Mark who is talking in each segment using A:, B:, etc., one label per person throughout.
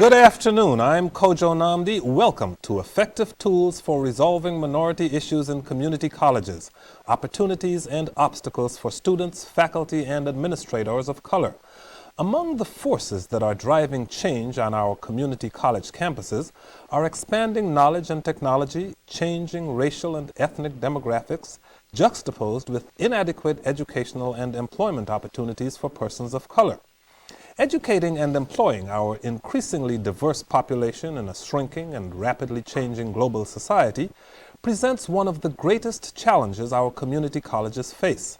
A: Good afternoon. I'm Kojo Namdi. Welcome to Effective Tools for Resolving Minority Issues in Community Colleges, Opportunities and Obstacles for Students, Faculty, and Administrators of Color. Among the forces that are driving change on our community college campuses are expanding knowledge and technology, changing racial and ethnic demographics, juxtaposed with inadequate educational and employment opportunities for persons of color. Educating and employing our increasingly diverse population in a shrinking and rapidly changing global society presents one of the greatest challenges our community colleges face.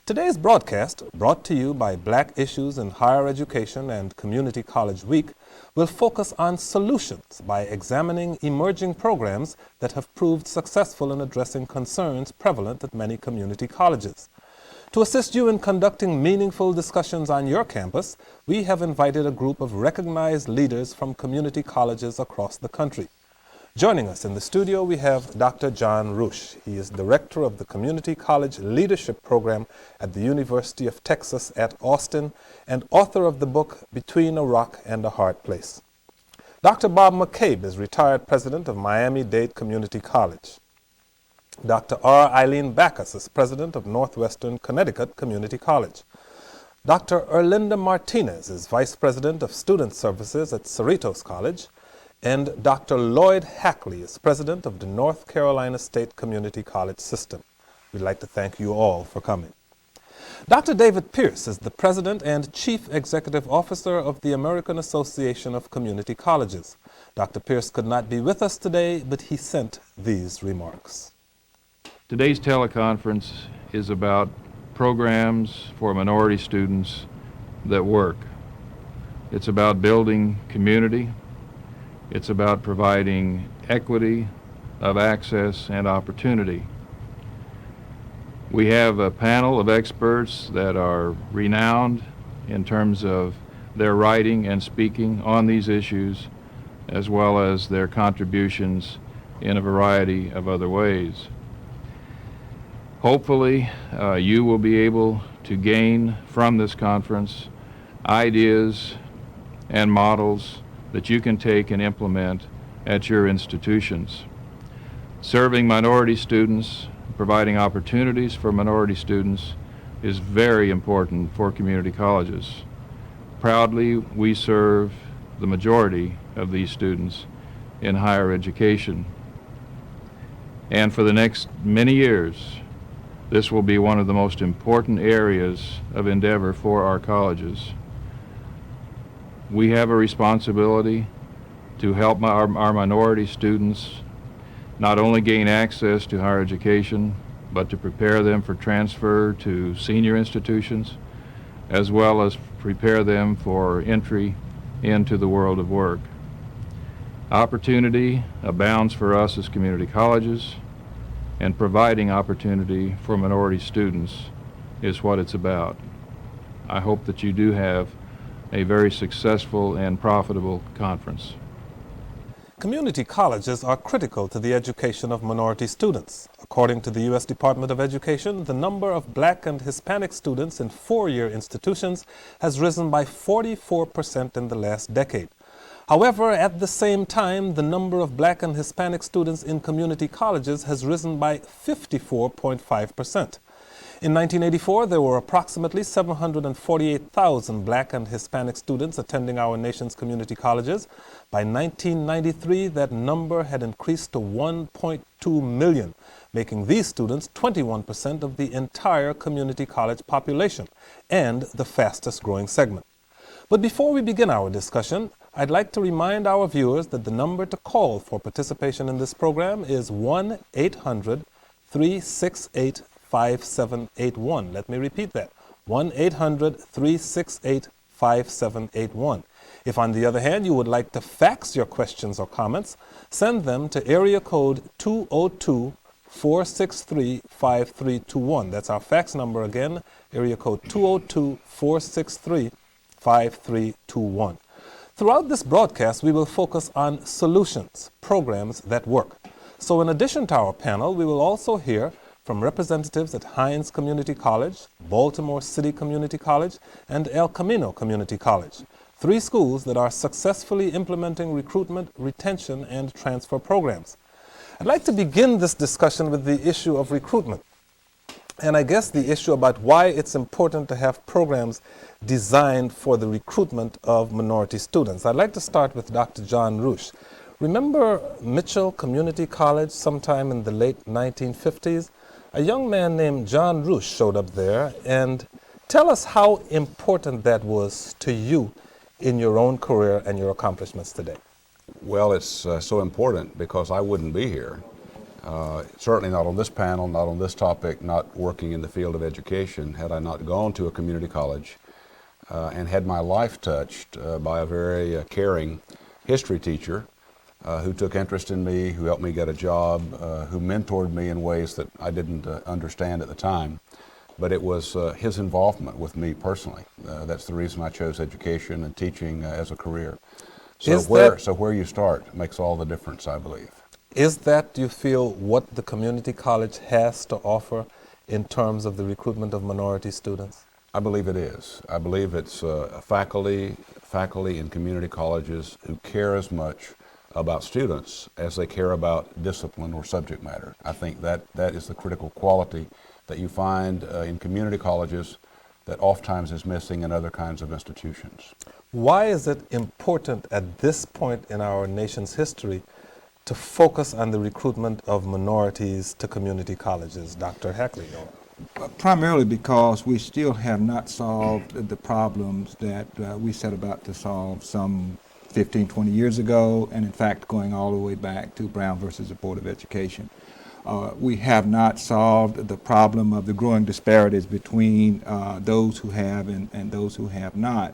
A: Today's broadcast, brought to you by Black Issues in Higher Education and Community College Week, will focus on solutions by examining emerging programs that have proved successful in addressing concerns prevalent at many community colleges. To assist you in conducting meaningful discussions on your campus, we have invited a group of recognized leaders from community colleges across the country. Joining us in the studio, we have Dr. John Rush. He is Director of the Community College Leadership Program at the University of Texas at Austin and author of the book Between a Rock and a Hard Place. Dr. Bob McCabe is retired president of Miami-Dade Community College. Dr. R. Eileen Backus is president of Northwestern Connecticut Community College. Dr. Erlinda Martinez is vice president of student services at Cerritos College. And Dr. Lloyd Hackley is president of the North Carolina State Community College System. We'd like to thank you all for coming. Dr. David Pierce is the president and chief executive officer of the American Association of Community Colleges. Dr. Pierce could not be with us today, but he sent these remarks.
B: Today's teleconference is about programs for minority students that work. It's about building community. It's about providing equity of access and opportunity. We have a panel of experts that are renowned in terms of their writing and speaking on these issues, as well as their contributions in a variety of other ways. Hopefully, you will be able to gain from this conference ideas and models that you can take and implement at your institutions. Serving minority students, providing opportunities for minority students is very important for community colleges. Proudly, we serve the majority of these students in higher education. And for the next many years, this will be one of the most important areas of endeavor for our colleges. We have a responsibility to help our minority students not only gain access to higher education, but to prepare them for transfer to senior institutions, as well as prepare them for entry into the world of work. Opportunity abounds for us as community colleges, and providing opportunity for minority students is what it's about. I hope that you do have a very successful and profitable conference.
A: Community colleges are critical to the education of minority students. According to the U.S. Department of Education, the number of Black and Hispanic students in four-year institutions has risen by 44% in the last decade. However, at the same time, the number of Black and Hispanic students in community colleges has risen by 54.5%. In 1984, there were approximately 748,000 Black and Hispanic students attending our nation's community colleges. By 1993, that number had increased to 1.2 million, making these students 21% of the entire community college population and the fastest growing segment. But before we begin our discussion, I'd like to remind our viewers that the number to call for participation in this program is 1-800-368-5781. Let me repeat that, 1-800-368-5781. If, on the other hand, you would like to fax your questions or comments, send them to area code 202-463-5321. That's our fax number again, area code 202-463-5321. Throughout this broadcast, we will focus on solutions, programs that work. So in addition to our panel, we will also hear from representatives at Hines Community College, Baltimore City Community College, and El Camino Community College. 3 schools that are successfully implementing recruitment, retention, and transfer programs. I'd like to begin this discussion with the issue of recruitment. And I guess the issue about why it's important to have programs designed for the recruitment of minority students. I'd like to start with Dr. John Rush. Remember Mitchell Community College sometime in the late 1950s? A young man named John Rush showed up there, and tell us how important that was to you in your own career and your accomplishments today.
C: Well, it's so important because I wouldn't be here. Certainly not on this panel, not on this topic, not working in the field of education, had I not gone to a community college and had my life touched by a very caring history teacher who took interest in me, who helped me get a job, who mentored me in ways that I didn't understand at the time. But it was his involvement with me personally. That's the reason I chose education and teaching as a career. So where you start makes all the difference, I believe.
A: Is that, do you feel, what the community college has to offer in terms of the recruitment of minority students?
C: I believe it is. I believe it's faculty in community colleges who care as much about students as they care about discipline or subject matter. I think that is the critical quality that you find in community colleges that oftentimes is missing in other kinds of institutions.
A: Why is it important at this point in our nation's history to focus on the recruitment of minorities to community colleges? Dr. Hackley.
D: Primarily because we still have not solved the problems that we set about to solve some 15, 20 years ago, and in fact going all the way back to Brown versus the Board of Education. We have not solved the problem of the growing disparities between those who have and those who have not.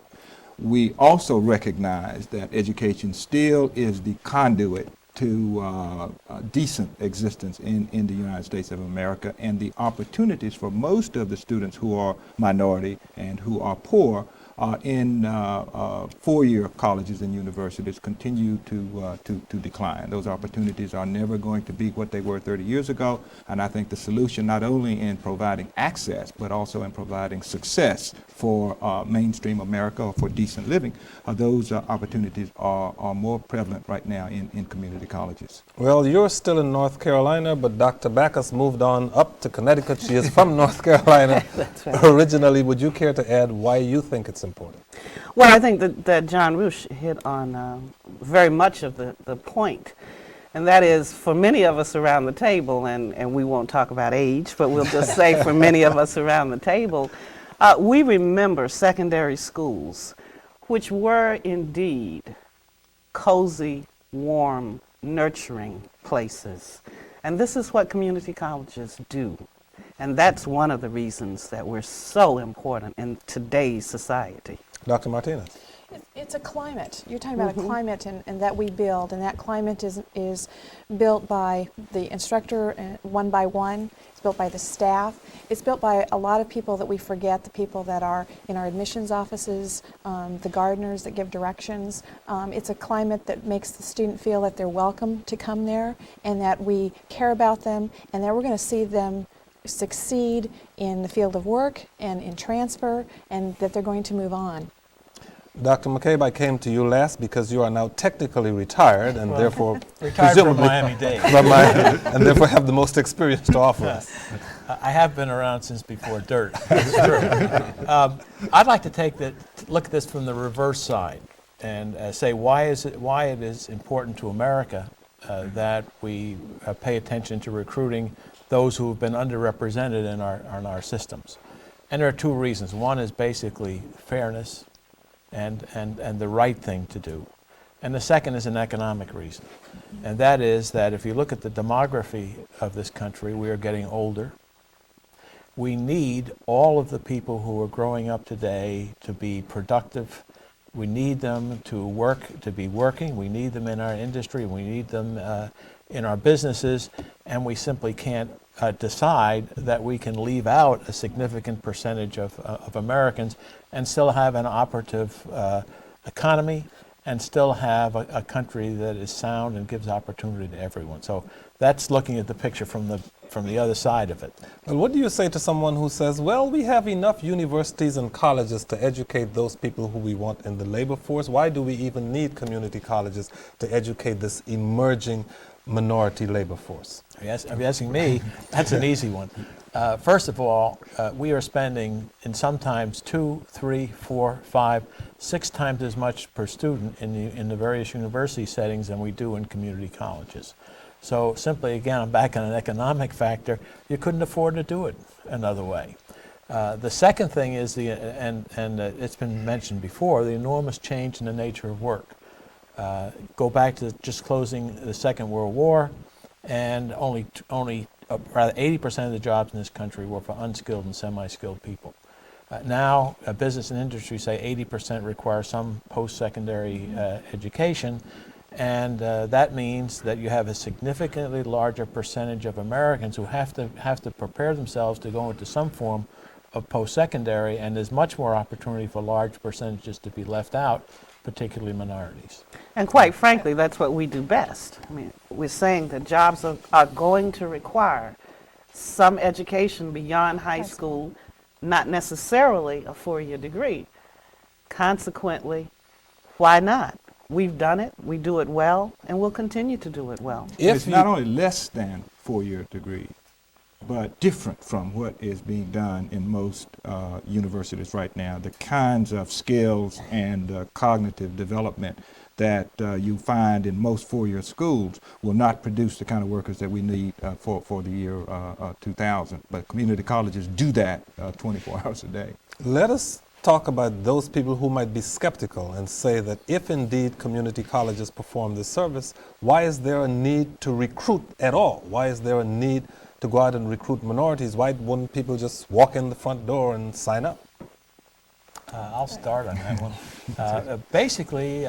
D: We also recognize that education still is the conduit to decent existence in the United States of America, and the opportunities for most of the students who are minority and who are poor in four-year colleges and universities continue to decline. Those opportunities are never going to be what they were 30 years ago, and I think the solution not only in providing access but also in providing success for mainstream America or for decent living, those opportunities are more prevalent right now in community colleges.
A: Well, you're still in North Carolina, but Dr. Backus moved on up to Connecticut. She is from North Carolina.
E: That's right.
A: Originally. Would you care to add why you think it's important?
E: Well, I think that John Rush hit on very much of the point, and that is for many of us around the table, and we won't talk about age, but we'll just say for many of us around the table, we remember secondary schools, which were indeed cozy, warm, nurturing places. And this is what community colleges do. And that's one of the reasons that we're so important in today's society.
A: Dr. Martinez.
F: It's a climate. You're talking about a climate and that we build, and that climate is built by the instructor one by one. It's built by the staff. It's built by a lot of people that we forget, the people that are in our admissions offices, the gardeners that give directions. It's a climate that makes the student feel that they're welcome to come there and that we care about them and that we're going to see them succeed in the field of work and in transfer, and that they're going to move on.
A: Dr. McCabe, I came to you last because you are now technically retired and therefore
G: retired from Miami-Dade.
A: And therefore have the most experience to offer us.
G: I have been around since before dirt. It's true. I'd like to look at this from the reverse side and say why it is important to America that we pay attention to recruiting those who have been underrepresented in our systems. And there are two reasons. One is basically fairness and the right thing to do. And the second is an economic reason. And that is that if you look at the demography of this country, we are getting older. We need all of the people who are growing up today to be productive. We need them to be working. We need them in our industry. We need them in our businesses. And we simply can't decide that we can leave out a significant percentage of Americans and still have an operative economy and still have a country that is sound and gives opportunity to everyone. So that's looking at the picture from the other side of it.
A: Well, what do you say to someone who says, well, we have enough universities and colleges to educate those people who we want in the labor force? Why do we even need community colleges to educate this emerging minority labor force?
G: Yes, if you're asking me, that's an easy one. First of all, we are spending in sometimes 2, 3, 4, 5, 6 times as much per student in the various university settings than we do in community colleges. So simply, again, I'm back on an economic factor. You couldn't afford to do it another way. The second thing is it's been mentioned before, the enormous change in the nature of work. Go back to just closing the Second World War, and only rather 80% of the jobs in this country were for unskilled and semi-skilled people. Now, business and industry say 80% require some post-secondary education, and that means that you have a significantly larger percentage of Americans who have to prepare themselves to go into some form of post-secondary, and there's much more opportunity for large percentages to be left out, particularly minorities.
E: And quite frankly, that's what we do best. I mean, we're saying that jobs are going to require some education beyond high school, not necessarily a 4-year degree. Consequently, why not? We've done it, we do it well, and we'll continue to do it well.
D: It's not only less than 4-year degree, but different from what is being done in most universities right now. The kinds of skills and cognitive development that you find in most 4-year schools will not produce the kind of workers that we need for the year 2000. But community colleges do that 24 hours a day.
A: Let us talk about those people who might be skeptical and say that if indeed community colleges perform this service, why is there a need to recruit at all? Why is there a need to go out and recruit minorities? Why wouldn't people just walk in the front door and sign up?
G: I'll start on that one. Basically,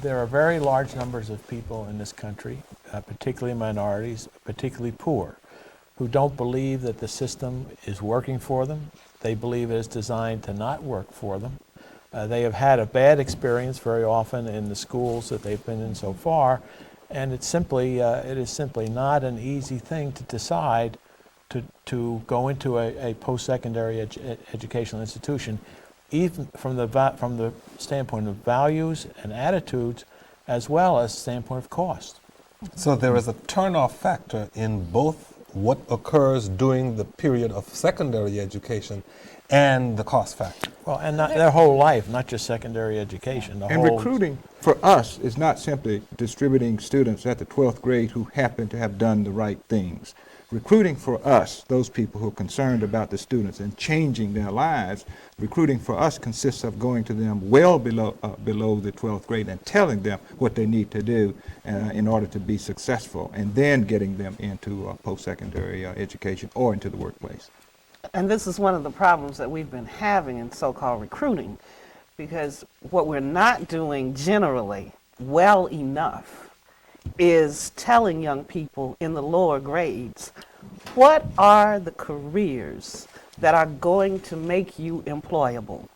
G: there are very large numbers of people in this country, particularly minorities, particularly poor, who don't believe that the system is working for them. They believe it is designed to not work for them. They have had a bad experience very often in the schools that they've been in so far, and it is simply not an easy thing to decide to go into a post-secondary educational institution, even from the standpoint of values and attitudes, as well as standpoint of cost.
A: So there is a turn-off factor in both what occurs during the period of secondary education and the cost factor.
G: Well, and their whole life, not just secondary education.
D: And recruiting for us is not simply distributing students at the 12th grade who happen to have done the right things. Recruiting for us, those people who are concerned about the students and changing their lives, recruiting for us consists of going to them well below the 12th grade and telling them what they need to do in order to be successful, and then getting them into post-secondary education or into the workplace.
E: And this is one of the problems that we've been having in so-called recruiting, because what we're not doing generally well enough is telling young people in the lower grades, what are the careers that are going to make you employable?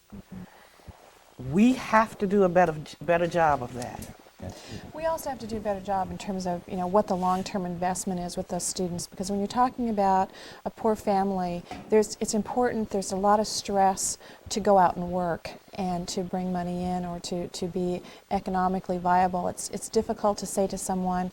E: We have to do a better job of that.
F: We also have to do a better job in terms of, what the long-term investment is with those students, because when you're talking about a poor family, it's important, there's a lot of stress to go out and work and to bring money in or to be economically viable. It's difficult to say to someone,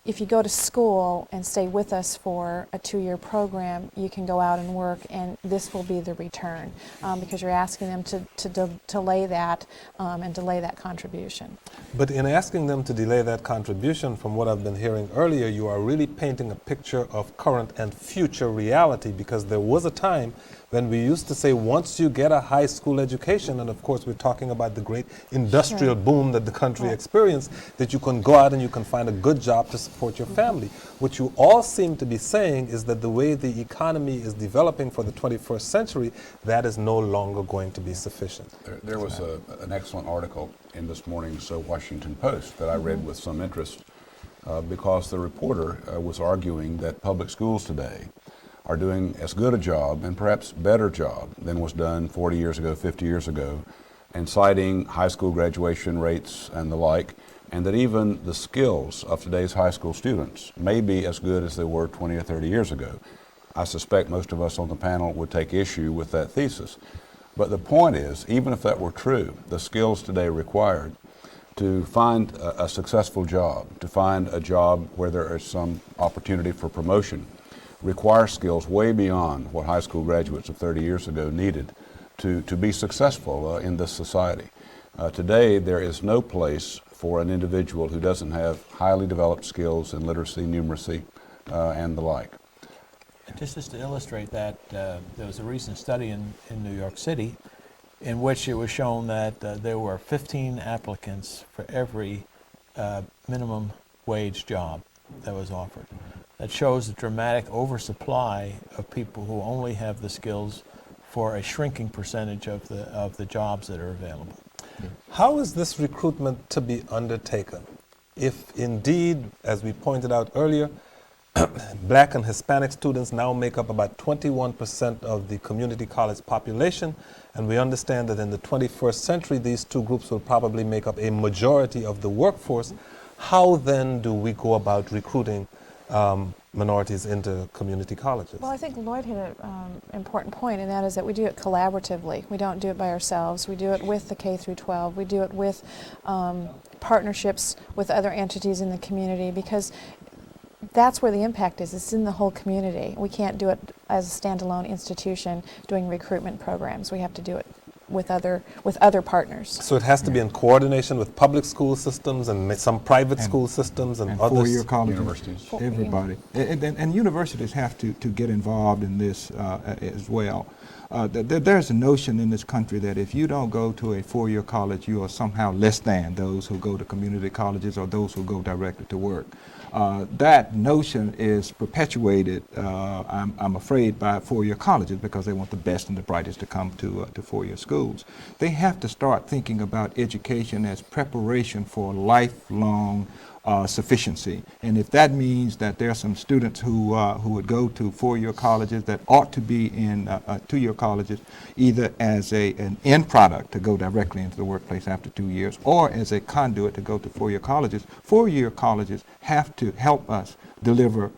F: if you go to school and stay with us for a 2-year program, you can go out and work, and this will be the return, because you're asking them to delay that and delay that contribution.
A: But in asking them to delay that contribution, from what I've been hearing earlier, you are really painting a picture of current and future reality, because there was a time when we used to say once you get a high school education, and of course we're talking about the great industrial boom that the country experienced, that you can go out and you can find a good job to support your family. What you all seem to be saying is that the way the economy is developing for the 21st century, that is no longer going to be sufficient.
C: There was an excellent article in this morning's Washington Post that I read with some interest because the reporter was arguing that public schools today are doing as good a job and perhaps better job than was done 40 years ago, 50 years ago, and citing high school graduation rates and the like, and that even the skills of today's high school students may be as good as they were 20 or 30 years ago. I suspect most of us on the panel would take issue with that thesis. But the point is, even if that were true, the skills today required to find a successful job, to find a job where there is some opportunity for promotion, require skills way beyond what high school graduates of 30 years ago needed to be successful in this society. Today, there is no place for an individual who doesn't have highly developed skills in literacy, numeracy, and the like.
G: Just to illustrate that, there was a recent study in New York City in which it was shown that there were 15 applicants for every minimum wage job that was offered. That shows a dramatic oversupply of people who only have the skills for a shrinking percentage of the jobs that are available.
A: How is this recruitment to be undertaken? If indeed, as we pointed out earlier, Black and Hispanic students now make up about 21% of the community college population, and we understand that in the 21st century these two groups will probably make up a majority of the workforce, how then do we go about recruiting minorities into community colleges?
F: Well, I think Lloyd hit an important point, and that is that we do it collaboratively. We don't do it by ourselves. We do it with the K through 12. We do it with partnerships with other entities in the community, because that's where the impact is. It's in the whole community. We can't do it as a standalone institution doing recruitment programs. We have to do it with other partners.
A: So it has to be in coordination with public school systems and some private school systems and others.
D: Four-year colleges,
C: Universities.
D: everybody. And universities have to get involved in this as well. There's a notion in this country that if you don't go to a four-year college, you are somehow less than those who go to community colleges or those who go directly to work. That notion is perpetuated, I'm afraid, by four-year colleges, because they want the best and the brightest to come to four-year schools. They have to start thinking about education as preparation for lifelong sufficiency. And if that means that there are some students who would go to four-year colleges that ought to be in two-year colleges, either as an end product to go directly into the workplace after 2 years, or as a conduit to go to four-year colleges have to help us deliver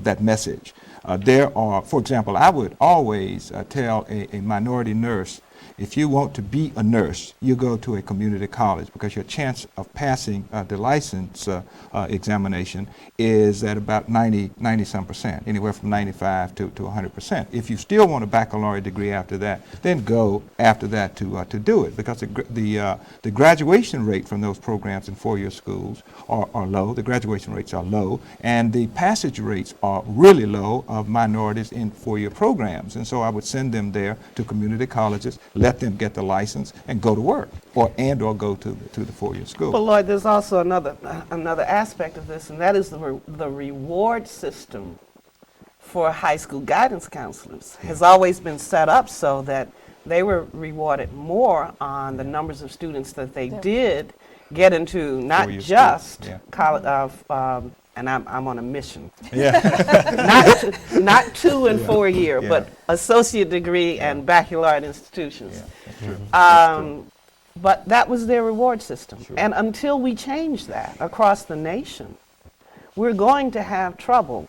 D: that message. There are, for example, I would always tell a minority nurse, if you want to be a nurse, you go to a community college, because your chance of passing the license examination is at about 90-some%, anywhere from 95 to 100%. If you still want a baccalaureate degree after that, then go after that to do it, because the graduation rate from those programs in four-year schools are low. The graduation rates are low, and the passage rates are really low of minorities in four-year programs. And so I would send them there to community colleges, let them get the license and go to work, or go to the four-year school.
E: But Lloyd, there's also another aspect of this, and that is the reward system for high school guidance counselors has always been set up so that they were rewarded more on the numbers of students that they did get into, not
D: Four-year
E: just
D: school, yeah.
E: college, and I'm on a mission.
A: Yeah.
E: not 2 and 4 year,
D: Yeah.
E: but associate degree and baccalaureate institutions.
D: Yeah, that's true.
E: But that was their reward system.
D: Sure.
E: And until we change that across the nation, we're going to have trouble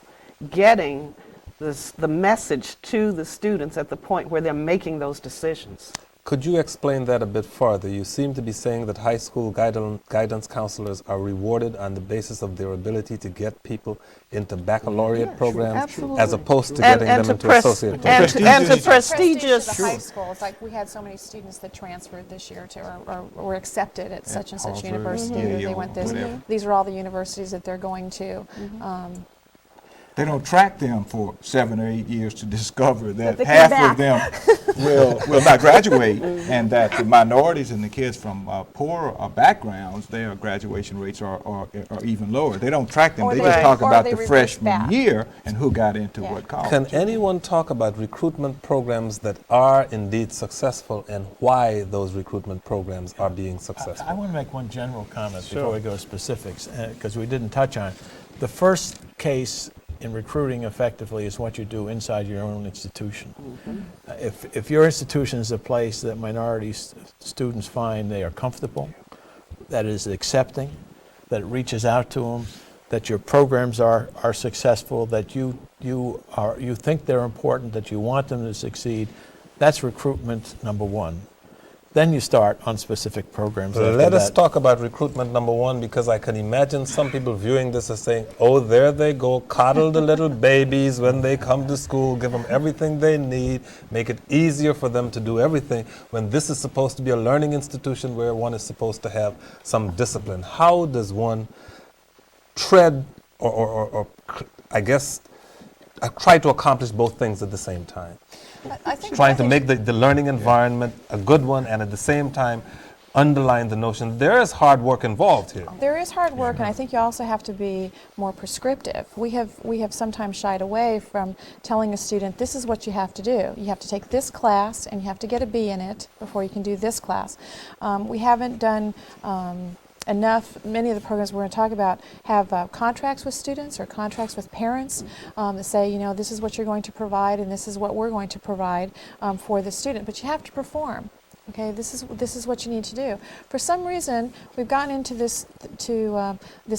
E: getting the message to the students at the point where they're making those decisions.
A: Could you explain that a bit further? You seem to be saying that high school guidance counselors are rewarded on the basis of their ability to get people into baccalaureate programs,
E: absolutely.
A: as opposed to getting them into associate programs.
E: And to
F: Prestige
E: prestigious.
F: of the high school. It's like we had so many students that transferred this year to, or were accepted at such and such
D: Harvard,
F: university, or they
D: Yale,
F: went this.
D: whatever.
F: These are all the universities that they're going to.
D: They don't track them for 7 or 8 years to discover that
F: they
D: half
F: come
D: of them will not graduate, and that the minorities and the kids from poor backgrounds, their graduation rates are even lower. They don't track them.
F: Or
D: They
F: they-
D: just talk
F: or
D: about
F: they
D: the
F: reverse
D: freshman
F: back.
D: year and who got into
F: Yeah.
D: what college.
A: Can anyone talk about recruitment programs that are indeed successful and why those recruitment programs are being successful?
G: I want to make one general comment before we go to specifics, because we didn't touch on it. The first case in recruiting effectively is what you do inside your own institution. If your institution is a place that minority students find they are comfortable, that is accepting, that it reaches out to them, that your programs are successful, that you think they're important, that you want them to succeed, that's recruitment number one. Then you start on specific programs.
A: Let us talk about recruitment number one, because I can imagine some people viewing this as saying, oh, there they go, coddle the little babies when they come to school, give them everything they need, make it easier for them to do everything, when this is supposed to be a learning institution where one is supposed to have some discipline. How does one tread or I guess, try to accomplish both things at the same time?
F: I think
A: Trying to make the learning environment a good one, and at the same time underline the notion there is hard work involved here.
F: There is hard work, and I think you also have to be more prescriptive. We have sometimes shied away from telling a student, this is what you have to do. You have to take this class, and you have to get a B in it before you can do this class. We haven't done enough. Many of the programs we're going to talk about have contracts with students or contracts with parents that say, you know, this is what you're going to provide and this is what we're going to provide for the student. But you have to perform. Okay, this is what you need to do. For some reason, we've gotten into this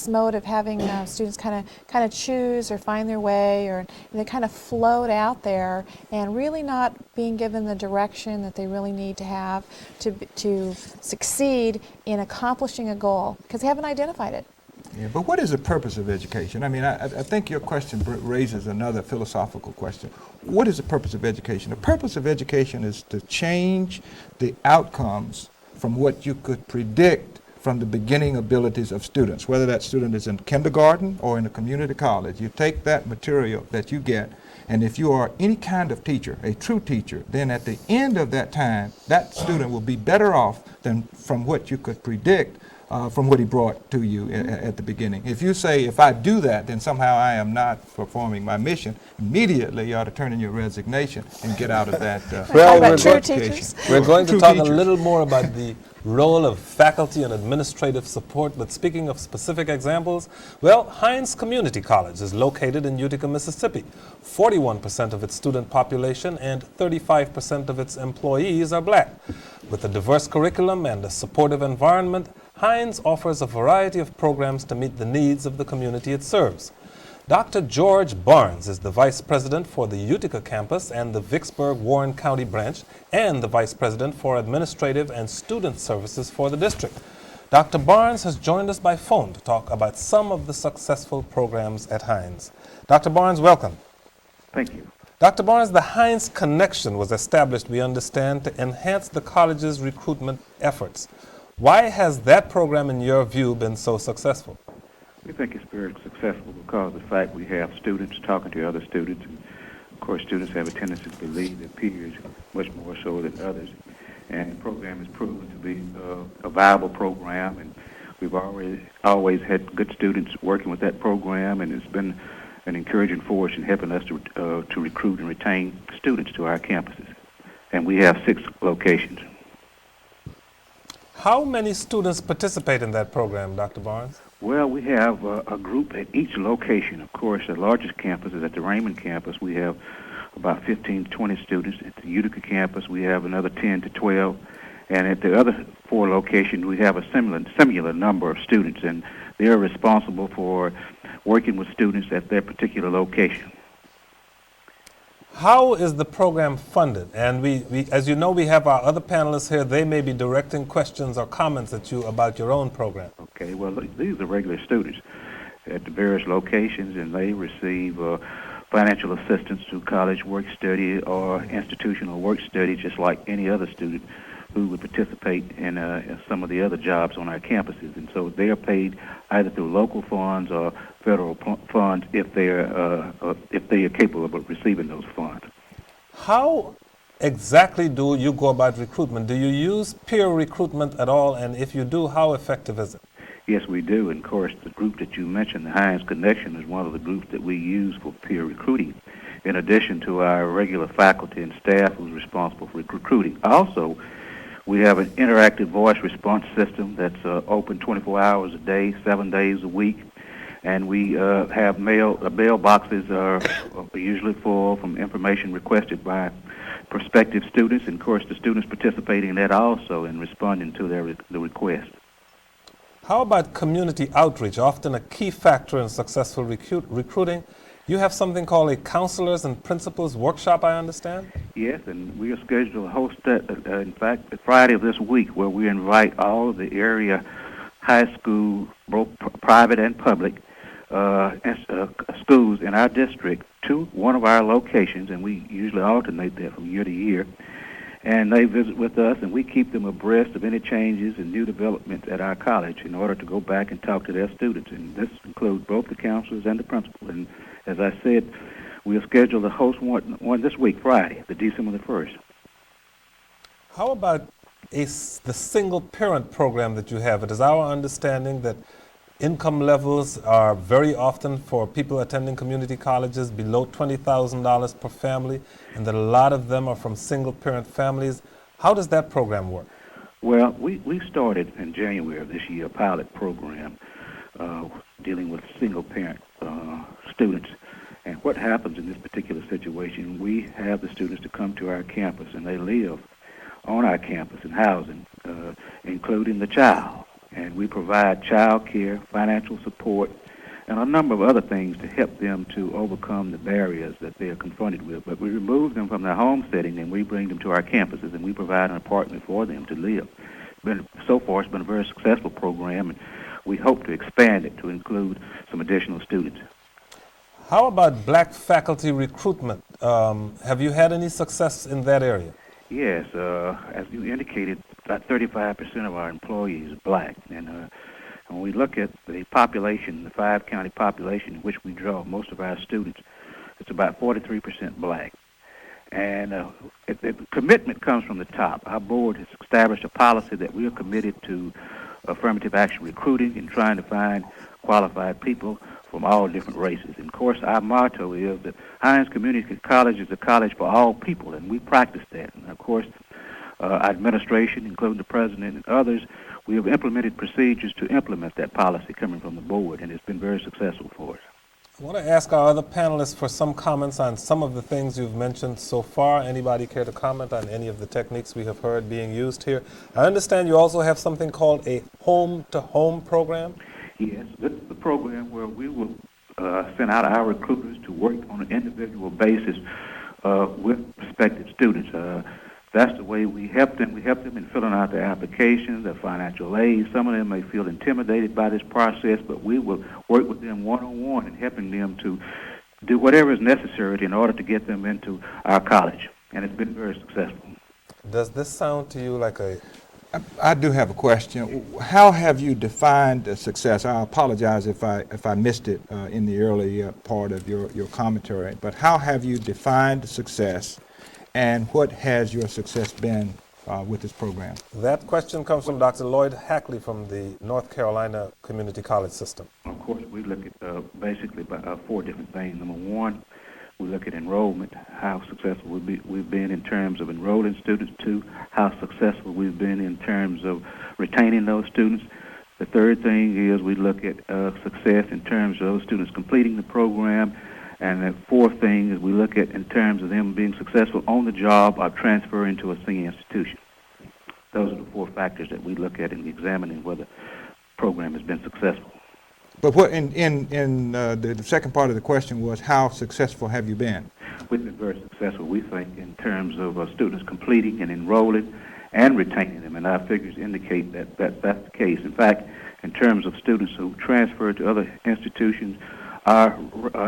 F: mode of having students kind of choose or find their way, or they kind of float out there and really not being given the direction that they really need to have to succeed in accomplishing a goal, because they haven't identified it.
D: Yeah, but what is the purpose of education? I mean, I think your question raises another philosophical question. What is the purpose of education? The purpose of education is to change the outcomes from what you could predict from the beginning abilities of students, whether that student is in kindergarten or in a community college. You take that material that you get, and if you are any kind of teacher, a true teacher, then at the end of that time, that student will be better off than from what you could predict from what he brought to you at the beginning. If you say, if I do that, then somehow I am not performing my mission, immediately you ought to turn in your resignation and get out of that.
A: Well,
F: We're
A: going to talk a little more about the role of faculty and administrative support, but speaking of specific examples, well, Hines Community College is located in Utica, Mississippi. 41% of its student population and 35% of its employees are black. With a diverse curriculum and a supportive environment, Hines offers a variety of programs to meet the needs of the community it serves. Dr. George Barnes is the Vice President for the Utica campus and the Vicksburg-Warren County branch, and the Vice President for Administrative and Student Services for the district. Dr. Barnes has joined us by phone to talk about some of the successful programs at Hines. Dr. Barnes, welcome.
H: Thank you.
A: Dr. Barnes, the Hines Connection was established, we understand, to enhance the college's recruitment efforts. Why has that program, in your view, been so successful?
H: We think it's very successful because of the fact we have students talking to other students. And of course, students have a tendency to believe their peers much more so than others. And the program has proven to be a viable program, and we've always had good students working with that program, and it's been an encouraging force in helping us to recruit and retain students to our campuses. And we have 6 locations.
A: How many students participate in that program, Dr. Barnes?
H: Well, we have a group at each location. Of course, the largest campus is at the Raymond campus. We have about 15 to 20 students. At the Utica campus, we have another 10 to 12. And at the other 4 locations, we have a similar number of students, and they are responsible for working with students at their particular location.
A: How is the program funded? And we, as you know, we have our other panelists here. They may be directing questions or comments at you about your own program.
H: Okay, well, these are regular students at the various locations, and they receive financial assistance through college work study or institutional work study, just like any other student who would participate in some of the other jobs on our campuses. And so they are paid either through local funds or federal funds if they are capable of receiving those funds.
A: How exactly do you go about recruitment? Do you use peer recruitment at all? And if you do, how effective is it?
H: Yes, we do. And of course, the group that you mentioned, the Hines Connection, is one of the groups that we use for peer recruiting, in addition to our regular faculty and staff who's responsible for recruiting. Also, we have an interactive voice response system that's open 24 hours a day, 7 days a week. And we have mailboxes are usually full from information requested by prospective students, and of course the students participating in that also in responding to the request.
A: How about community outreach, often a key factor in successful recruiting? You have something called a counselors and principals workshop, I understand?
H: Yes, and we are scheduled to host that, in fact, Friday of this week, where we invite all of the area high school, both private and public, schools in our district to one of our locations, and we usually alternate that from year to year. And they visit with us, and we keep them abreast of any changes and new developments at our college in order to go back and talk to their students. And this includes both the counselors and the principal. And as I said, we are scheduled to host one this week, Friday, December the 1st.
A: How about the single parent program that you have? It is our understanding that income levels are very often for people attending community colleges below $20,000 per family, and that a lot of them are from single parent families. How does that program work?
H: Well, we started in January of this year a pilot program dealing with single parent students. And what happens in this particular situation, we have the students to come to our campus, and they live on our campus in housing, including the child. And we provide child care, financial support, and a number of other things to help them to overcome the barriers that they are confronted with. But we remove them from their home setting, and we bring them to our campuses, and we provide an apartment for them to live. So far, it's been a very successful program, and we hope to expand it to include some additional students.
A: How about black faculty recruitment? Have you had any success in that area?
H: Yes, as you indicated, about 35% of our employees are black. And when we look at the population, the 5-county population in which we draw most of our students, it's about 43% black. And the commitment comes from the top. Our board has established a policy that we are committed to affirmative action recruiting and trying to find qualified people from all different races. And of course, our motto is that Hines Community College is a college for all people, and we practice that. And of course, our administration, including the president and others, we have implemented procedures to implement that policy coming from the board, and it's been very successful for us.
A: I want to ask our other panelists for some comments on some of the things you've mentioned so far. Anybody care to comment on any of the techniques we have heard being used here? I understand you also have something called a home-to-home program.
H: Yes, this is the program where we will send out our recruiters to work on an individual basis with prospective students. That's the way we help them. We help them in filling out their applications, their financial aid. Some of them may feel intimidated by this process, but we will work with them one-on-one and helping them to do whatever is necessary in order to get them into our college. And it's been very successful.
A: Does this sound to you like a...
D: I do have a question. How have you defined success? I apologize if I missed it in the early part of your commentary, but how have you defined success, and what has your success been with this program?
A: That question comes from Dr. Lloyd Hackley from the North Carolina Community College System.
H: Of course, we look at basically 4 different things. Number one, we look at enrollment, how successful we've been in terms of enrolling students. 2, how successful we've been in terms of retaining those students. The third thing is we look at success in terms of those students completing the program. And the fourth thing is we look at in terms of them being successful on the job or transferring to a senior institution. Those are the 4 factors that we look at in examining whether the program has been successful.
D: But what in the second part of the question was, how successful have you been?
H: We've been very successful, we think, in terms of students completing and enrolling and retaining them, and our figures indicate that that's the case. In fact, in terms of students who transfer to other institutions, our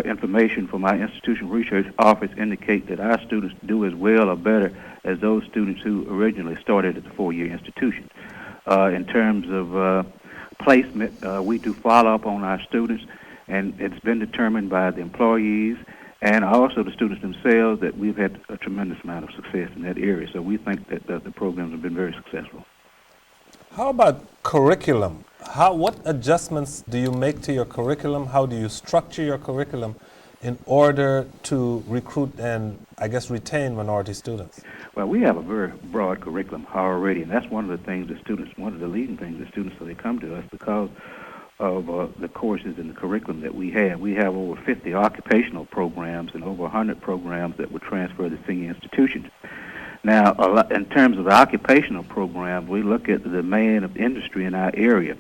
H: information from our institution research office indicate that our students do as well or better as those students who originally started at the 4-year institution. In terms of placement, we do follow up on our students, and it's been determined by the employees and also the students themselves that we've had a tremendous amount of success in that area. So we think that the programs have been very successful.
A: How about curriculum? What adjustments do you make to your curriculum? How do you structure your curriculum in order to recruit and, I guess, retain minority students?
H: Well, we have a very broad curriculum already, and that's one of the things that students, one of the leading things that students, so they come to us because of the courses and the curriculum that we have. We have over 50 occupational programs and over 100 programs that would transfer to senior institutions. Now, in terms of the occupational programs, we look at the demand of industry in our area.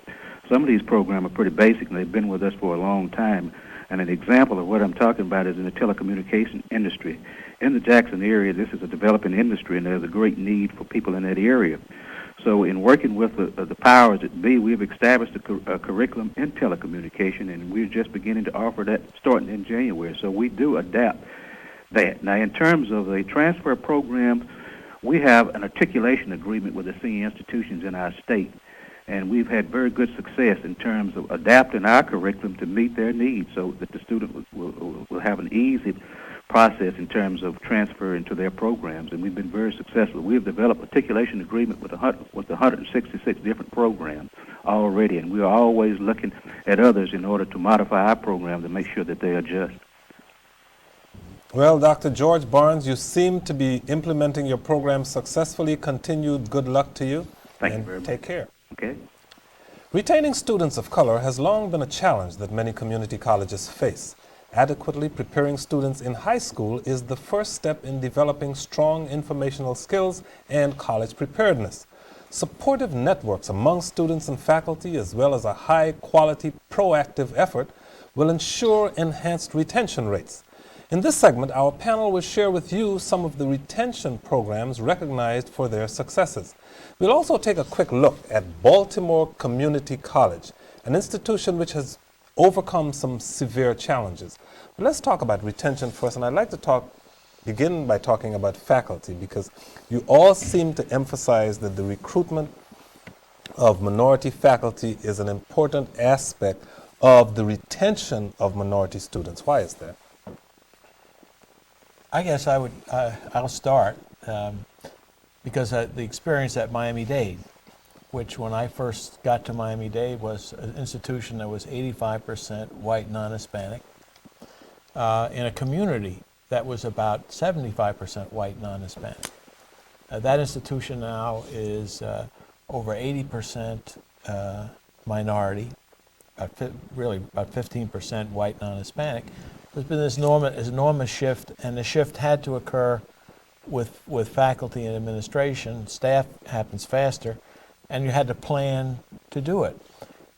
H: Some of these programs are pretty basic, and they've been with us for a long time. And an example of what I'm talking about is in the telecommunication industry. In the Jackson area, this is a developing industry, and there's a great need for people in that area. So in working with the powers that be, we've established a curriculum in telecommunication, and we're just beginning to offer that starting in January. So we do adapt that. Now, in terms of the transfer programs, we have an articulation agreement with the senior institutions in our state, and we've had very good success in terms of adapting our curriculum to meet their needs so that the student will have an easy process in terms of transfer into their programs, and we've been very successful. We've developed articulation agreement with 166 different programs already, and we are always looking at others in order to modify our program to make sure that they adjust.
A: Well, Dr. George Barnes, you seem to be implementing your program successfully. Continued good luck to you.
H: Thank you very much.
A: Take care.
H: Okay.
A: Retaining students of color has long been a challenge that many community colleges face. Adequately preparing students in high school is the first step in developing strong informational skills and college preparedness. Supportive networks among students and faculty, as well as a high-quality, proactive effort, will ensure enhanced retention rates. In this segment, our panel will share with you some of the retention programs recognized for their successes. We'll also take a quick look at Baltimore Community College, an institution which has overcome some severe challenges. But let's talk about retention first, and I'd like to begin by talking about faculty, because you all seem to emphasize that the recruitment of minority faculty is an important aspect of the retention of minority students. Why is that?
G: I guess I'll start because the experience at Miami-Dade, which when I first got to Miami-Dade was an institution that was 85% white non-Hispanic, in a community that was about 75% white non-Hispanic. That institution now is over 80% minority, really about 15% white non-Hispanic. There's been this enormous shift, and the shift had to occur with faculty and administration. Staff happens faster, and you had to plan to do it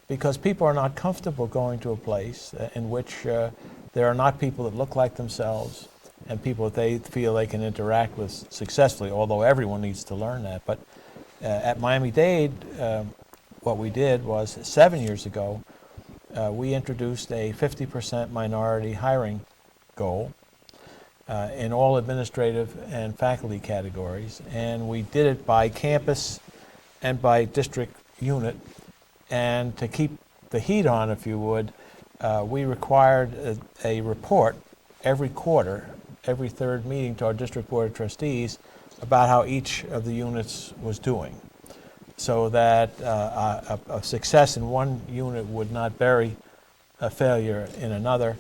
G: because people are not comfortable going to a place in which there are not people that look like themselves and people that they feel they can interact with successfully, although everyone needs to learn that. But at Miami-Dade, what we did was 7 years ago, we introduced a 50% minority hiring goal in all administrative and faculty categories, and we did it by campus and by district unit. And to keep the heat on, if you would, we required a report every quarter, every third meeting to our district board of trustees about how each of the units was doing, so that a success in one unit would not bury a failure in another.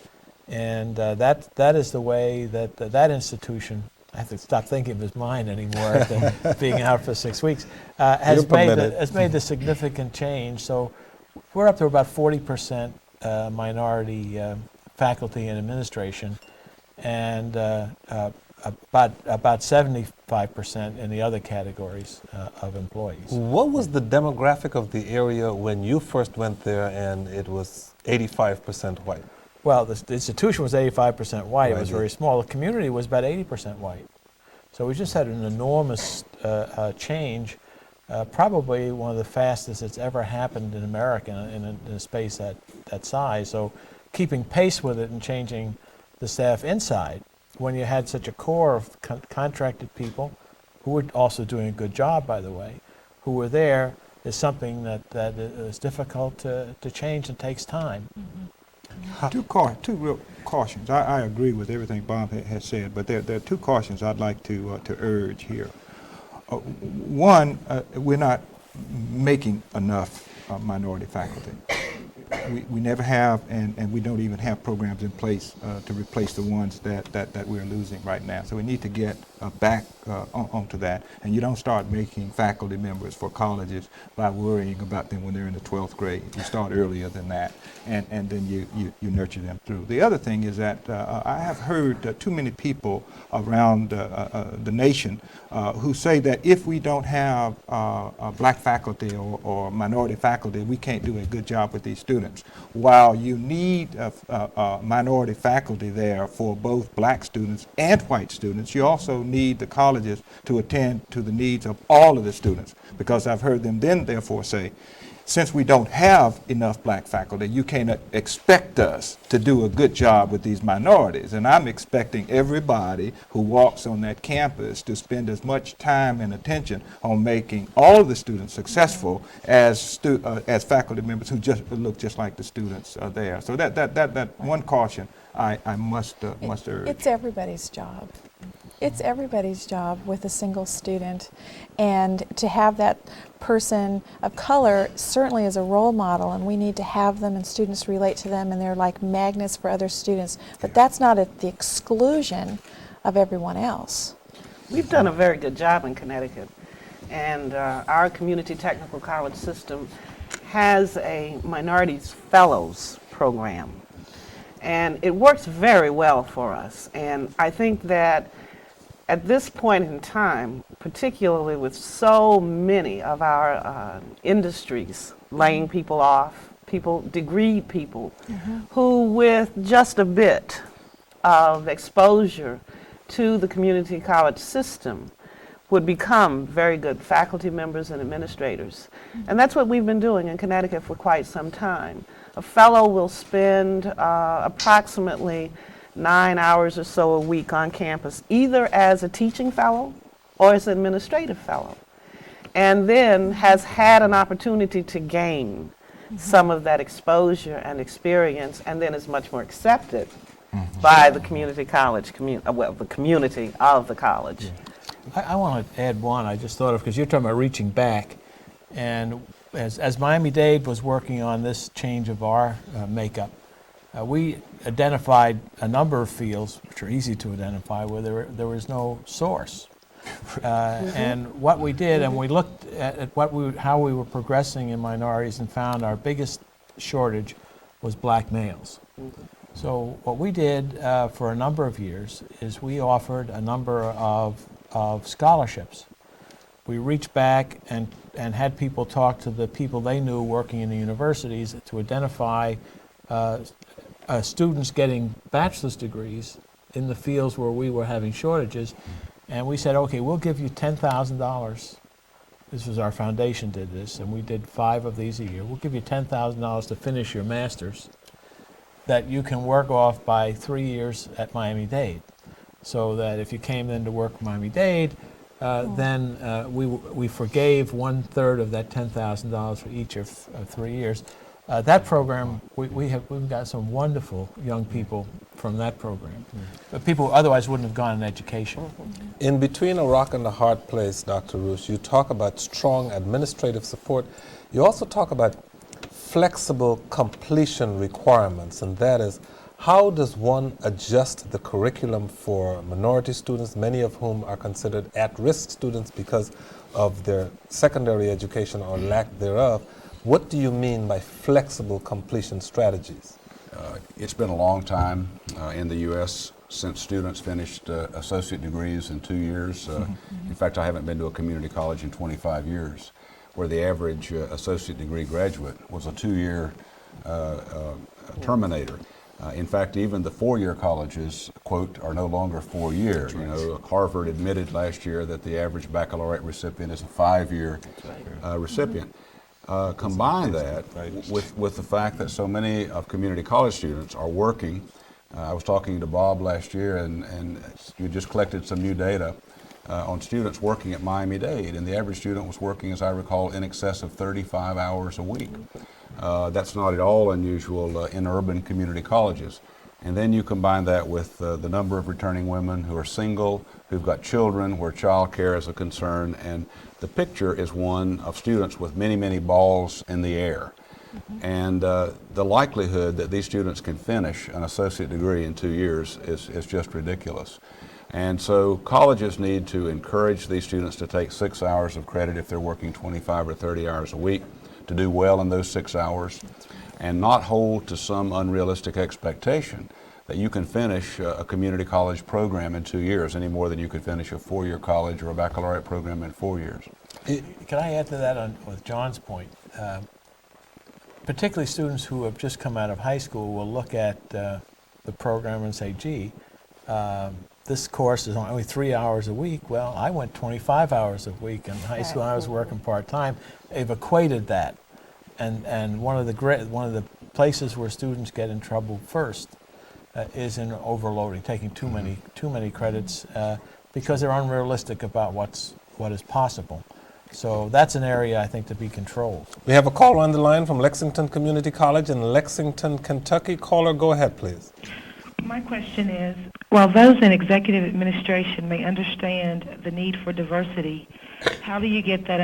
G: And that is the way that that institution, I have to stop thinking of as mine anymore after being out for 6 weeks, has made the significant change. So we're up to about 40% minority faculty and administration, and about 75% in the other categories of employees.
A: What was the demographic of the area when you first went there and it was 85% white?
G: Well, the institution was 85% white. It was very small. The community was about 80% white. So we just had an enormous change, probably one of the fastest that's ever happened in America in a space that size. So keeping pace with it and changing the staff inside, when you had such a core of contracted people, who were also doing a good job, by the way, who were there, is something that is difficult to change and takes time.
D: Mm-hmm. Two real cautions. I agree with everything Bob has said, but there are two cautions I'd like to urge here. One, we're not making enough minority faculty. we never have, and we don't even have programs in place to replace the ones that we're losing right now. So we need to get back onto that. And you don't start making faculty members for colleges by worrying about them when they're in the 12th grade. You start earlier than that, and then you nurture them through. The other thing is that I have heard too many people around the nation who say that if we don't have black faculty or minority faculty, we can't do a good job with these students. While you need minority faculty there for both black students and white students, you also need the colleges to attend to the needs of all of the students, because I've heard them then therefore say, since we don't have enough black faculty, you can't expect us to do a good job with these minorities. And I'm expecting everybody who walks on that campus to spend as much time and attention on making all of the students successful as faculty members who just look just like the students there. So that one caution I must urge.
F: It's everybody's job. It's everybody's job with a single student, and to have that person of color certainly is a role model, and we need to have them and students relate to them, and they're like magnets for other students, but that's not at the exclusion of everyone else.
E: We've done a very good job in Connecticut, and our community technical college system has a Minorities Fellows program, and it works very well for us. And I think that at this point in time, particularly with so many of our industries laying people off, degreed people, who with just a bit of exposure to the community college system would become very good faculty members and administrators. And that's what we've been doing in Connecticut for quite some time. A fellow will spend approximately 9 hours or so a week on campus, either as a teaching fellow or as an administrative fellow, and then has had an opportunity to gain some of that exposure and experience, and then is much more accepted by the community college, the community of the college.
G: I want to add one I just thought of, because you're talking about reaching back, and as Miami-Dade was working on this change of our makeup, we identified a number of fields, which are easy to identify, where there was no source. And what we did, and we looked at how we were progressing in minorities, and found our biggest shortage was black males. So what we did for a number of years is we offered a number of scholarships. We reached back and had people talk to the people they knew working in the universities to identify students getting bachelor's degrees in the fields where we were having shortages, and we said, okay, we'll give you $10,000. This was our foundation did this, and we did 5 of these a year. We'll give you $10,000 to finish your master's that you can work off by 3 years at Miami-Dade. So that if you came in to work at Miami-Dade, then we forgave 1/3 of that $10,000 for each of 3 years. That program, we've got some wonderful young people from that program, people who otherwise wouldn't have gone in education.
A: In Between a Rock and a Hard Place, Dr. Roosh, you talk about strong administrative support. You also talk about flexible completion requirements, and that is, how does one adjust the curriculum for minority students, many of whom are considered at-risk students because of their secondary education or lack thereof? What do you mean by flexible completion strategies?
C: It's been a long time in the U.S. since students finished associate degrees in 2 years. In fact, I haven't been to a community college in 25 years, where the average associate degree graduate was a 2-year terminator. In fact, even the 4-year colleges, quote, are no longer 4 years. You know, Harvard admitted last year that the average baccalaureate recipient is a 5-year recipient. Combine that with the fact that so many of community college students are working. I was talking to Bob last year, and you just collected some new data on students working at Miami-Dade, and the average student was working, as I recall, in excess of 35 hours a week. That's not at all unusual in urban community colleges. And then you combine that with the number of returning women who are single, who've got children, where child care is a concern, and the picture is one of students with many, many balls in the air. And the likelihood that these students can finish an associate degree in 2 years is just ridiculous. And so colleges need to encourage these students to take 6 hours of credit if they're working 25 or 30 hours a week, to do well in those 6 hours, and not hold to some unrealistic expectation that you can finish a community college program in 2 years any more than you could finish a 4-year college or a baccalaureate program in 4 years.
G: Can I add to that with John's point? Particularly students who have just come out of high school will look at the program and say, gee, this course is only 3 hours a week. Well, I went 25 hours a week in high school and I was working part-time. They've equated that. And one of the places where students get in trouble first is in overloading, taking too many credits because they're unrealistic about what is possible. So that's an area I think to be controlled.
A: We have a caller on the line from Lexington Community College in Lexington, Kentucky. Caller, go ahead, please.
I: My question is, while those in executive administration may understand the need for diversity, how do you get that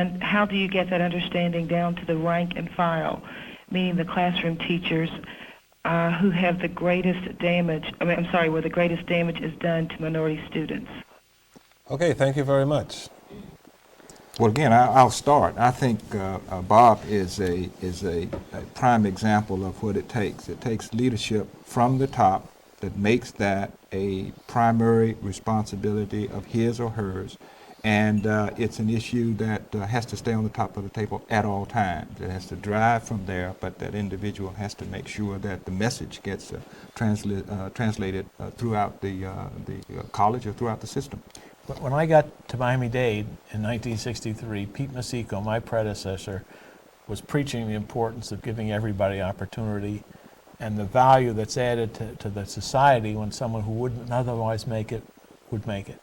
I: understanding down to the rank and file, meaning the classroom teachers who have the greatest damage, where the greatest damage is done to minority students?
A: Okay, thank you very much.
D: Well, again, I'll start. I think Bob is a prime example of what it takes. It takes leadership from the top that makes that a primary responsibility of his or hers, and it's an issue that has to stay on the top of the table at all times. It has to drive from there, but that individual has to make sure that the message gets translated throughout the college or throughout the system.
G: When I got to Miami-Dade in 1963, Pete Masico, my predecessor, was preaching the importance of giving everybody opportunity and the value that's added to the society when someone who wouldn't otherwise make it would make it.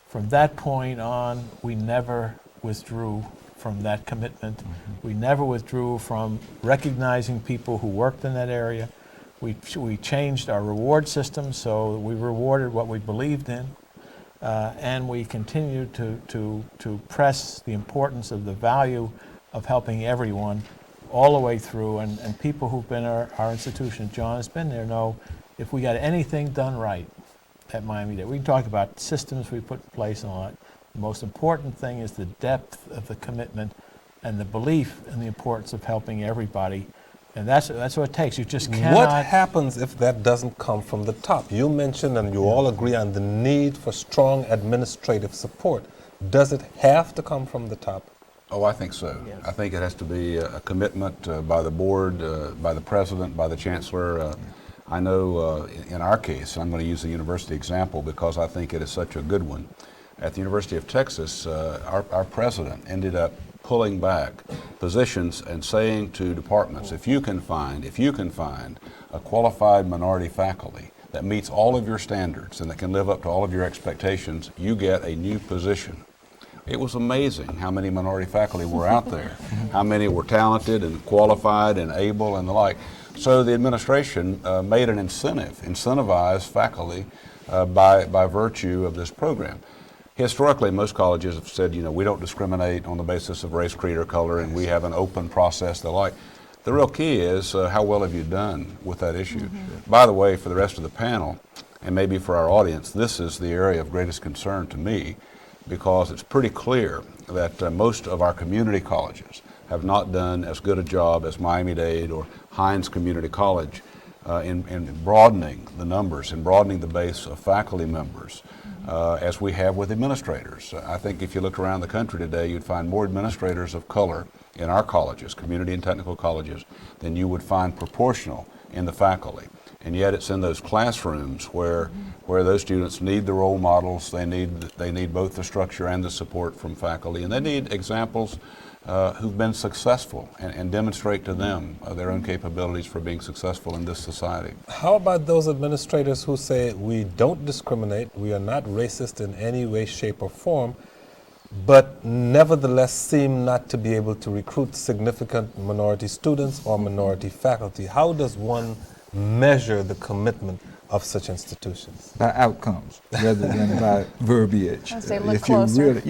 G: From that point on, we never withdrew from that commitment. We never withdrew from recognizing people who worked in that area. We changed our reward system so we rewarded what we believed in. And we continue to press the importance of the value of helping everyone all the way through. And people who've been our institution, John has been there, know if we got anything done right at Miami-Dade, we can talk about systems we put in place and all that. The most important thing is the depth of the commitment and the belief in the importance of helping everybody. And that's what it takes. You just cannot.
A: What happens if that doesn't come from the top? You mentioned, and you all agree on the need for strong administrative support. Does it have to come from the top?
C: Oh, I think so.
E: Yes.
C: I think it has to be a commitment by the board, by the president, by the chancellor. I know in our case, I'm going to use the university example because I think it is such a good one. At the University of Texas, our president ended up pulling back positions and saying to departments, if you can find a qualified minority faculty that meets all of your standards and that can live up to all of your expectations, you get a new position. It was amazing how many minority faculty were out there, how many were talented and qualified and able and the like. So the administration made an incentivized faculty by virtue of this program. Historically, most colleges have said, we don't discriminate on the basis of race, creed, or color, and we have an open process, the like. The real key is how well have you done with that issue. By the way, for the rest of the panel, and maybe for our audience, this is the area of greatest concern to me because it's pretty clear that most of our community colleges have not done as good a job as Miami-Dade or Hines Community College in broadening the numbers and broadening the base of faculty members as we have with administrators. I think if you look around the country today, you'd find more administrators of color in our colleges, community and technical colleges, than you would find proportional in the faculty. And yet it's in those classrooms where those students need the role models, they need both the structure and the support from faculty, and they need examples who've been successful and demonstrate to them their own capabilities for being successful in this society.
A: How about those administrators who say we don't discriminate, we are not racist in any way, shape, or form, but nevertheless seem not to be able to recruit significant minority students or minority faculty? How does one measure the commitment of such institutions?
D: By outcomes rather than by verbiage.
F: I'd say look
D: If you
F: closer.
D: really,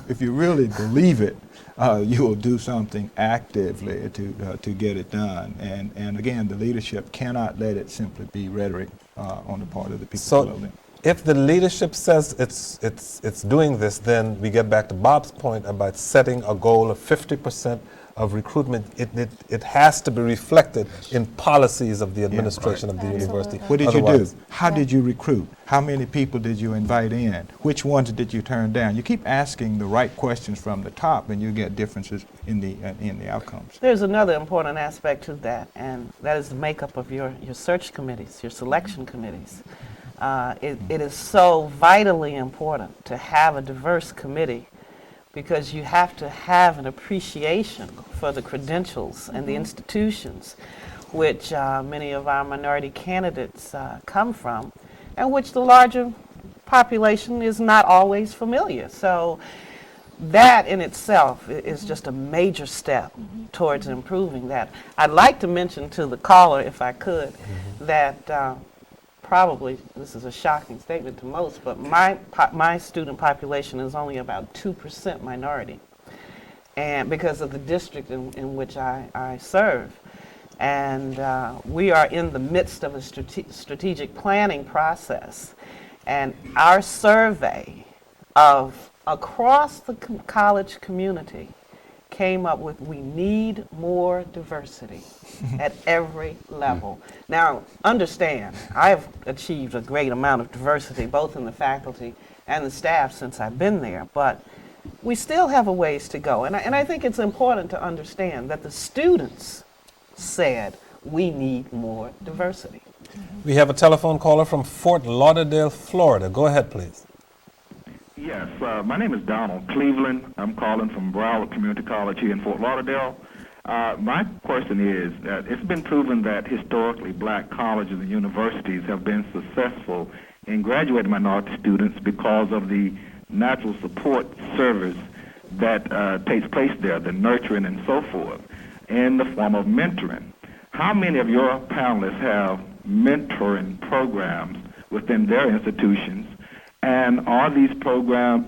D: if you really believe it, you will do something actively to get it done. And again, the leadership cannot let it simply be rhetoric on the part of the people below them.
A: If the leadership says it's doing this, then we get back to Bob's point about setting a goal of 50% of recruitment. It has to be reflected in policies of the administration of the university.
D: What did you do?
A: Otherwise-
D: How did you recruit? How many people did you invite in? Which ones did you turn down? You keep asking the right questions from the top, and you get differences in the outcomes.
E: There's another important aspect to that, and that is the makeup of your search committees, your selection committees. It is so vitally important to have a diverse committee because you have to have an appreciation for the credentials and the institutions which many of our minority candidates come from, and which the larger population is not always familiar. So that in itself is just a major step towards improving that. I'd like to mention to the caller, if I could, that probably, this is a shocking statement to most, but my student population is only about 2% minority, and because of the district in which I serve. And we are in the midst of a strategic planning process, and our survey of across the college community came up with we need more diversity at every level. Now, understand, I've achieved a great amount of diversity both in the faculty and the staff since I've been there, but we still have a ways to go. And I think it's important to understand that the students said we need more diversity.
A: We have a telephone caller from Fort Lauderdale, Florida. Go ahead, please.
J: Yes, my name is Donald Cleveland. I'm calling from Broward Community College here in Fort Lauderdale. My question is, it's been proven that historically black colleges and universities have been successful in graduating minority students because of the natural support service that takes place there, the nurturing and so forth, in the form of mentoring. How many of your panelists have mentoring programs within their institutions? And are these programs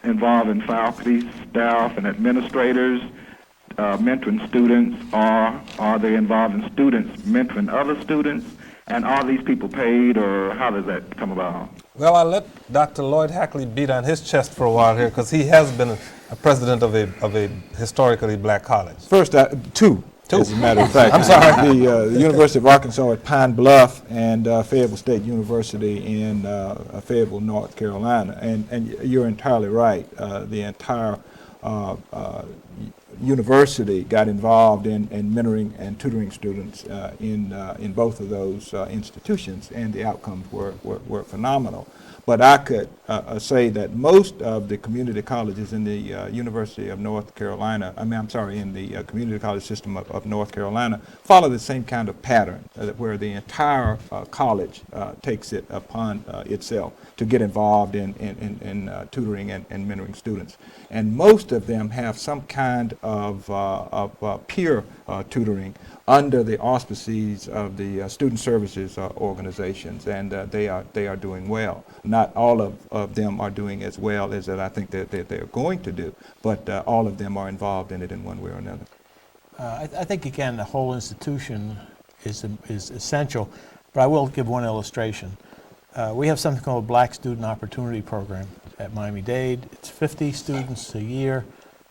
J: involving faculty, staff, and administrators mentoring students, or are they involving students mentoring other students? And are these people paid, or how does that come about?
A: Well, I'll let Dr. Lloyd Hackley beat on his chest for a while here, because he has been a president of a historically black college.
D: First, two. As a matter of fact.
A: I'm sorry.
D: The University of Arkansas at Pine Bluff and Fayetteville State University in Fayetteville, North Carolina. And you're entirely right. The entire university got involved in mentoring and tutoring students in both of those institutions, and the outcomes were phenomenal. But I could say that most of the community colleges in the University of North Carolina, in the community college system of North Carolina, follow the same kind of pattern where the entire college takes it upon itself to get involved in tutoring and mentoring students. And most of them have some kind of peer tutoring under the auspices of the student services organizations, and they are doing well. Not all of them are doing as well as that I think that they're going to do, but all of them are involved in it in one way or another.
G: I think, again, the whole institution is essential, but I will give one illustration. We have something called a Black Student Opportunity Program at Miami-Dade. It's 50 students a year,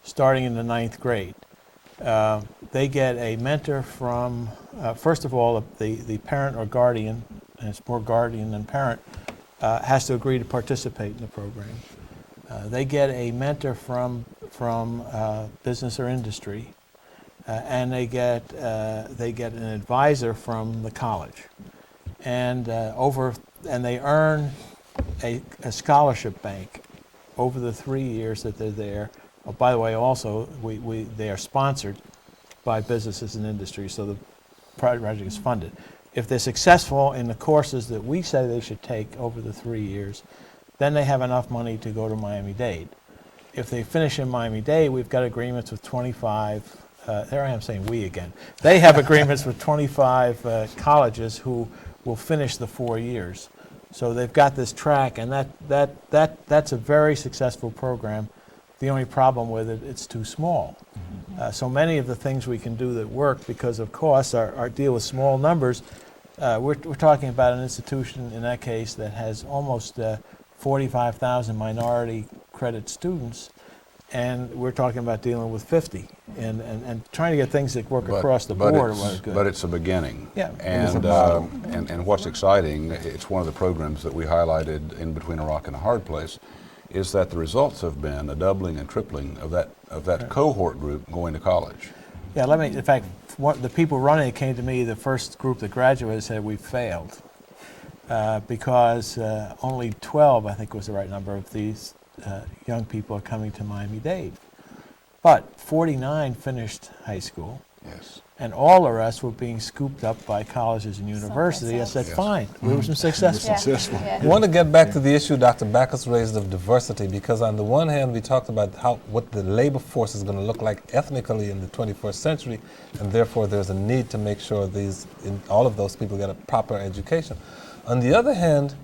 G: starting in the 9th grade. They get a mentor from, first of all, the parent or guardian, and it's more guardian than parent, has to agree to participate in the program. They get a mentor from business or industry, and they get an advisor from the college, and they earn a scholarship bank over the 3 years that they're there. Oh, by the way, also, they are sponsored by businesses and industry, so the project is funded. If they're successful in the courses that we say they should take over the 3 years, then they have enough money to go to Miami-Dade. If they finish in Miami-Dade, we've got agreements with 25, there I am saying we again. They have agreements with 25 colleges who will finish the 4 years. So they've got this track, and that's a very successful program. The only problem with it, it's too small. So many of the things we can do that work because of costs are deal with small numbers. We're talking about an institution in that case that has almost 45,000 minority credit students, and we're talking about dealing with 50 and trying to get things that work across the board.
C: But it's a beginning.
G: Yeah.
C: And what's exciting, it's one of the programs that we highlighted in Between a Rock and a Hard Place, is that the results have been a doubling and tripling of that cohort group going to college.
G: Yeah, in fact, the people running it came to me, the first group that graduated said we failed because only 12, I think was the right number, of these young people are coming to Miami-Dade. But 49 finished high school.
C: Yes.
G: And all the rest were being scooped up by colleges and universities. I said, fine, we were successful.
A: I want to get back to the issue Dr. Backus raised of diversity, because on the one hand, we talked about what the labor force is going to look like ethnically in the 21st century, and therefore there's a need to make sure all of those people get a proper education. On the other hand,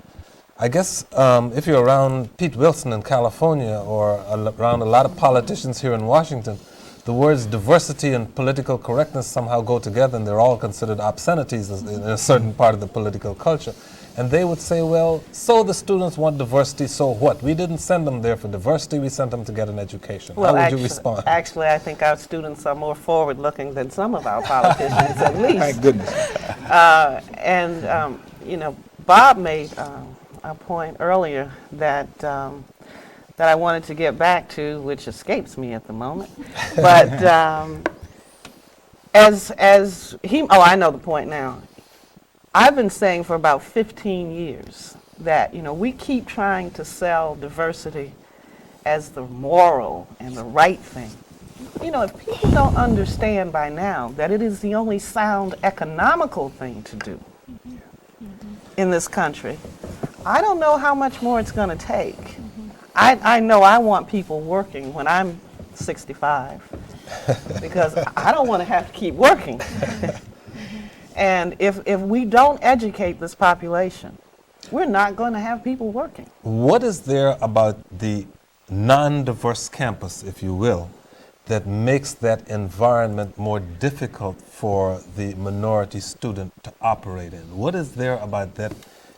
A: I guess if you're around Pete Wilson in California or around a lot of politicians here in Washington, the words diversity and political correctness somehow go together, and they're all considered obscenities in a certain part of the political culture. And they would say, well, so the students want diversity, so what? We didn't send them there for diversity, we sent them to get an education.
E: Well,
A: how would you respond?
E: Actually, I think our students are more forward-looking than some of our politicians, at least.
D: Thank goodness.
E: Bob made a point earlier that I wanted to get back to, which escapes me at the moment. But I know the point now. I've been saying for about 15 years that, we keep trying to sell diversity as the moral and the right thing. If people don't understand by now that it is the only sound economical thing to do in this country, I don't know how much more it's going to take. I know I want people working when I'm 65 because I don't want to have to keep working. And if we don't educate this population, we're not going to have people working.
A: What is there about the non-diverse campus, if you will, that makes that environment more difficult for the minority student to operate in? What is there about that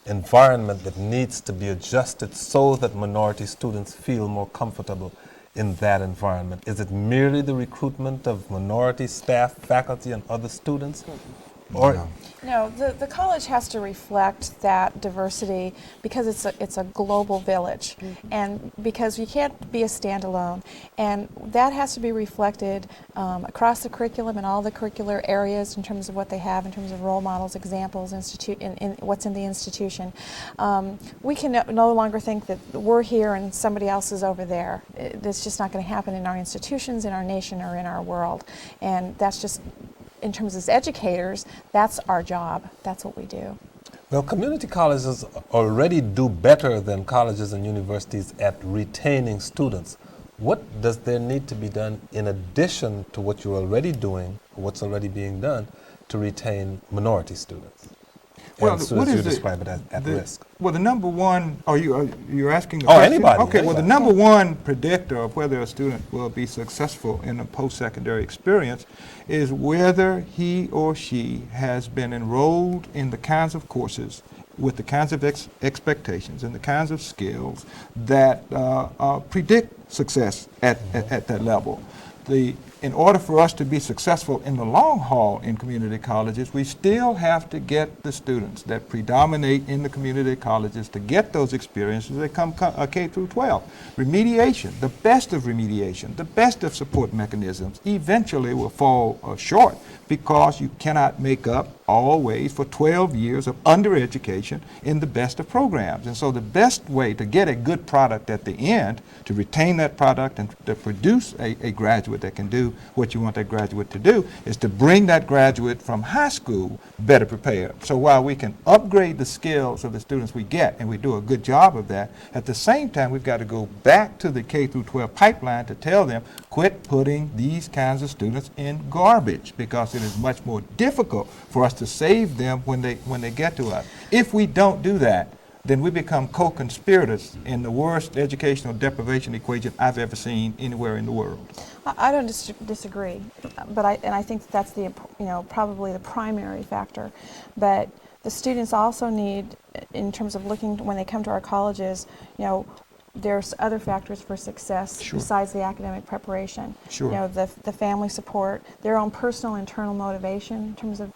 A: environment that needs to be adjusted so that minority students feel more comfortable in that environment? Is it merely the recruitment of minority staff, faculty, and other students? Or
F: No, the college has to reflect that diversity because it's a global village, and because you can't be a standalone, and that has to be reflected across the curriculum and all the curricular areas in terms of what they have, in terms of role models, examples, in what's in the institution. We can no longer think that we're here and somebody else is over there. It's just not going to happen in our institutions, in our nation, or in our world, and that's just, in terms of educators, that's our job. That's what we do.
A: Well, community colleges already do better than colleges and universities at retaining students. What does there need to be done in addition to what you're already doing, what's already being done, to retain minority students?
D: Well,
A: and students you describe it as at risk.
D: Well, the number one, you're asking the
A: question?
D: Anybody. Okay,
A: anybody.
D: Well, the number one predictor of whether a student will be successful in a post-secondary experience is whether he or she has been enrolled in the kinds of courses with the kinds of expectations and the kinds of skills that predict success at that level. In order for us to be successful in the long haul in community colleges, we still have to get the students that predominate in the community colleges to get those experiences that come K through 12. Remediation, the best of remediation, the best of support mechanisms, eventually will fall short because you cannot make up always for 12 years of undereducation in the best of programs. And so the best way to get a good product at the end, to retain that product and to produce a graduate that can do what you want that graduate to do, is to bring that graduate from high school better prepared. So while we can upgrade the skills of the students we get, and we do a good job of that, at the same time we've got to go back to the K through 12 pipeline to tell them, quit putting these kinds of students in garbage, because it is much more difficult for us to save them when they get to us. If we don't do that, then we become co-conspirators in the worst educational deprivation equation I've ever seen anywhere in the world.
F: I don't disagree, but I think that's the probably the primary factor. But the students also need, in terms of looking when they come to our colleges, there's other factors for success besides the academic preparation.
D: Sure.
F: The family support, their own personal internal motivation in terms of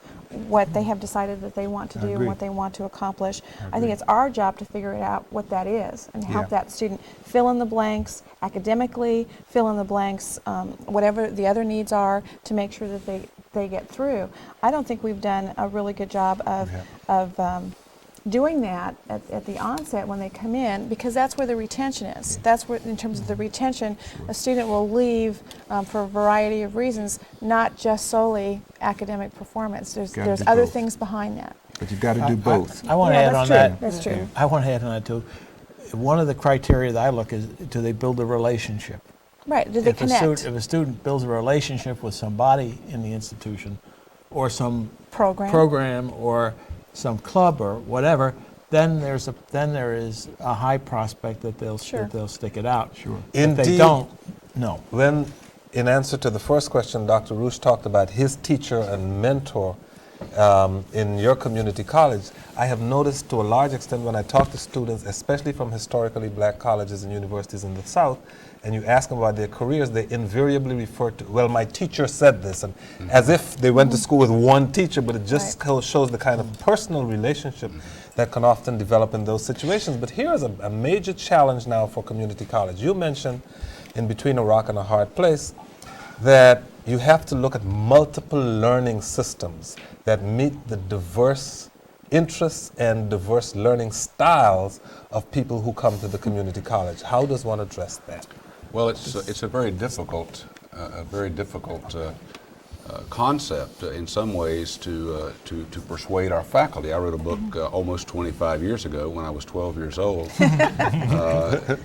F: what they have decided that they want to do and what they want to accomplish. I think it's our job to figure out what that is and help that student fill in the blanks academically, fill in the blanks, whatever the other needs are, to make sure that they get through. I don't think we've done a really good job of doing that at the onset when they come in, because that's where the retention is. That's where, in terms of the retention, a student will leave for a variety of reasons, not just solely academic performance. There's other things behind that.
D: But you've got to do both.
G: I want to add on that.
F: That's true.
G: I want to add on that too. One of the criteria that I look is, do they build a relationship?
F: Right, do they connect?
G: If a student builds a relationship with somebody in the institution, or some program or some club or whatever, then there is a high prospect that they'll stick it out.
A: Sure.
G: If they don't, no.
A: When, in answer to the first question, Dr. Roosh talked about his teacher and mentor in your community college, I have noticed to a large extent when I talk to students, especially from historically black colleges and universities in the South, and you ask them about their careers, they invariably refer to, well, my teacher said this, and as if they went to school with one teacher, but it just shows the kind of personal relationship that can often develop in those situations. But here is a major challenge now for community college. You mentioned in Between a Rock and a Hard Place that you have to look at multiple learning systems that meet the diverse interests and diverse learning styles of people who come to the community college. How does one address that?
C: Well, it's a very difficult, concept in some ways to persuade our faculty. I wrote a book almost 25 years ago when I was 12 years old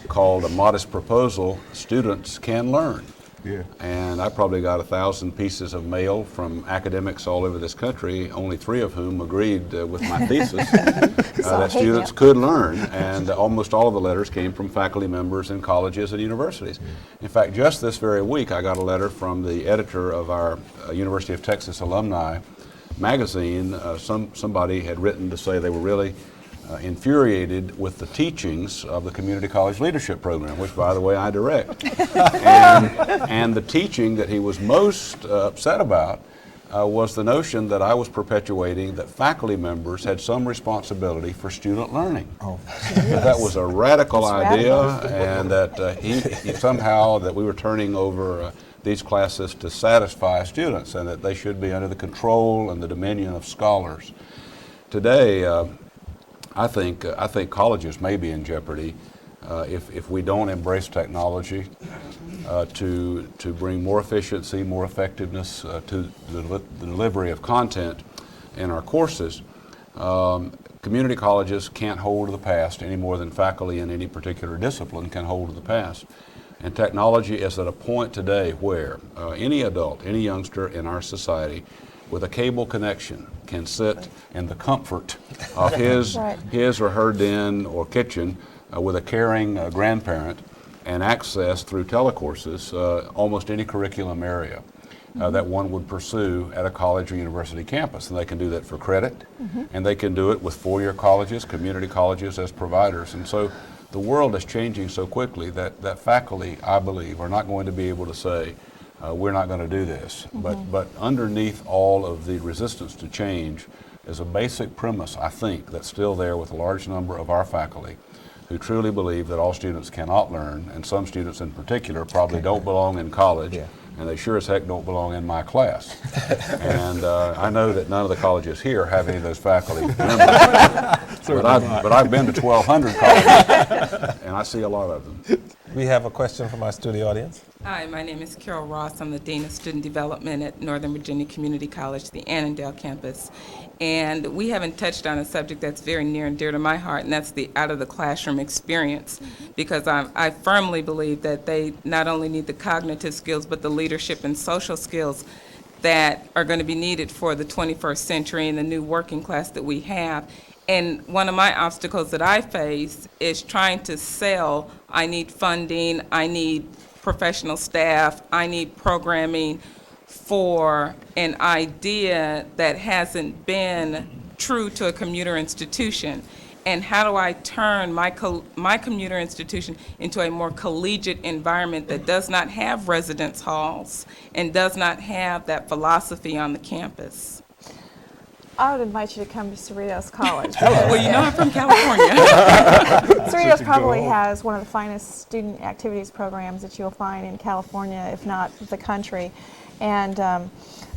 C: called A Modest Proposal, Students Can Learn.
D: Yeah.
C: And I probably got 1,000 pieces of mail from academics all over this country, only 3 of whom agreed with my thesis that students could learn, and almost all of the letters came from faculty members in colleges and universities. In fact, just this very week I got a letter from the editor of our University of Texas Alumni magazine. Somebody had written to say they were really infuriated with the teachings of the Community College Leadership Program, which, by the way, I direct. And the teaching that he was most upset about was the notion that I was perpetuating that faculty members had some responsibility for student learning. That was a radical idea, and that he somehow that we were turning over these classes to satisfy students, and that they should be under the control and the dominion of scholars. Today, I think colleges may be in jeopardy if we don't embrace technology to bring more efficiency, more effectiveness to the delivery of content in our courses. Community colleges can't hold to the past any more than faculty in any particular discipline can hold to the past. And technology is at a point today where any adult, any youngster in our society with a cable connection can sit in the comfort of his or her den or kitchen with a caring grandparent and access through telecourses almost any curriculum area that one would pursue at a college or university campus. And they can do that for credit, and they can do it with four-year colleges, community colleges as providers. And so the world is changing so quickly that faculty, I believe, are not going to be able to say, we're not going to do this. But underneath all of the resistance to change is a basic premise, I think, that's still there with a large number of our faculty who truly believe that all students cannot learn, and some students in particular probably don't belong in college, and they sure as heck don't belong in my class. And I know that none of the colleges here have any of those faculty members, but I've been to 1,200 colleges, and I see a lot of them.
A: We have a question from our studio audience.
K: Hi, my name is Carol Ross. I'm the Dean of Student Development at Northern Virginia Community College, the Annandale campus. And we haven't touched on a subject that's very near and dear to my heart, and that's the out-of-the-classroom experience. Because I firmly believe that they not only need the cognitive skills, but the leadership and social skills that are going to be needed for the 21st century and the new working class that we have. And one of my obstacles that I face is trying to sell, I need funding, I need professional staff, I need programming for an idea that hasn't been true to a commuter institution. And how do I turn my commuter institution into a more collegiate environment that does not have residence halls and does not have that philosophy on the campus?
F: I would invite you to come to Cerritos College.
K: Well, you know I'm from California.
F: Cerritos probably has one of the finest student activities programs that you'll find in California, if not the country. And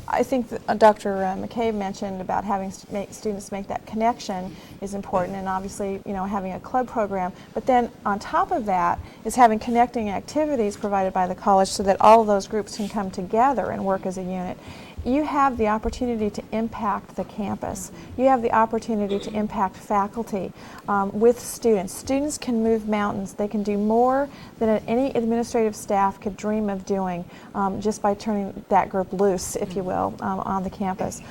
F: I think that Dr. McCabe mentioned about having students make that connection is important, and obviously, you know, having a club program. But then on top of that is having connecting activities provided by the college so that all of those groups can come together and work as a unit. You have the opportunity to impact the campus. You have the opportunity to impact faculty with students. Students can move mountains. They can do more than any administrative staff could dream of doing just by turning that group loose, if you will, on the campus.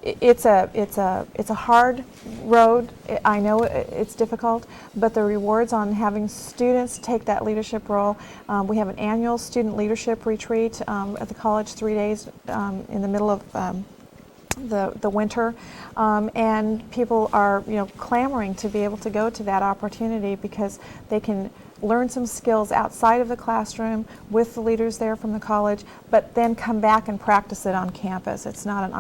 F: It's a hard road. I know it's difficult, but the rewards on having students take that leadership role. We have an annual student leadership retreat at the college, 3 days in the middle of the winter, and people are, you know, clamoring to be able to go to that opportunity because they can learn some skills outside of the classroom with the leaders there from the college, but then come back and practice it on campus. It's not an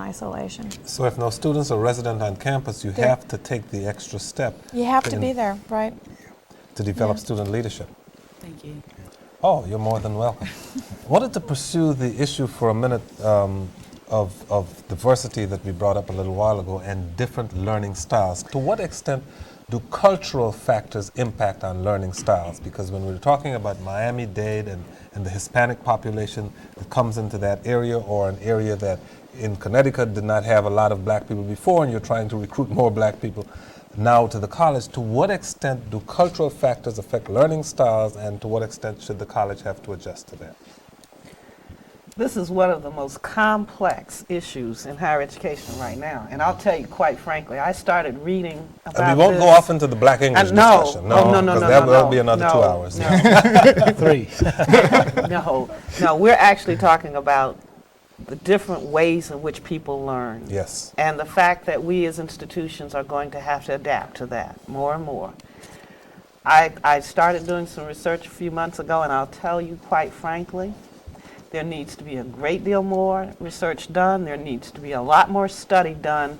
F: isolation.
A: So if no students are resident on campus, you have to take the extra step.
F: You have to be there, right?
A: To develop student leadership.
K: Thank you.
A: Oh, you're more than welcome. Wanted to pursue the issue for a minute of diversity that we brought up a little while ago and different learning styles. To what extent do cultural factors impact on learning styles? Because when we're talking about Miami-Dade and the Hispanic population that comes into that area, or an area that in Connecticut did not have a lot of black people before, and you're trying to recruit more black people now to the college, to what extent do cultural factors affect learning styles, and to what extent should the college have to adjust to that?
E: This is one of the most complex issues in higher education right now. And I'll tell you quite frankly, I started reading about
A: And we won't go off into the black English discussion.
E: No,
A: that'll be another 2 hours.
E: No.
G: 3.
E: No, we're actually talking about the different ways in which people learn.
A: Yes.
E: And the fact that we as institutions are going to have to adapt to that more and more. I started doing some research a few months ago, and I'll tell you quite frankly, there needs to be a great deal more research done. There needs to be a lot more study done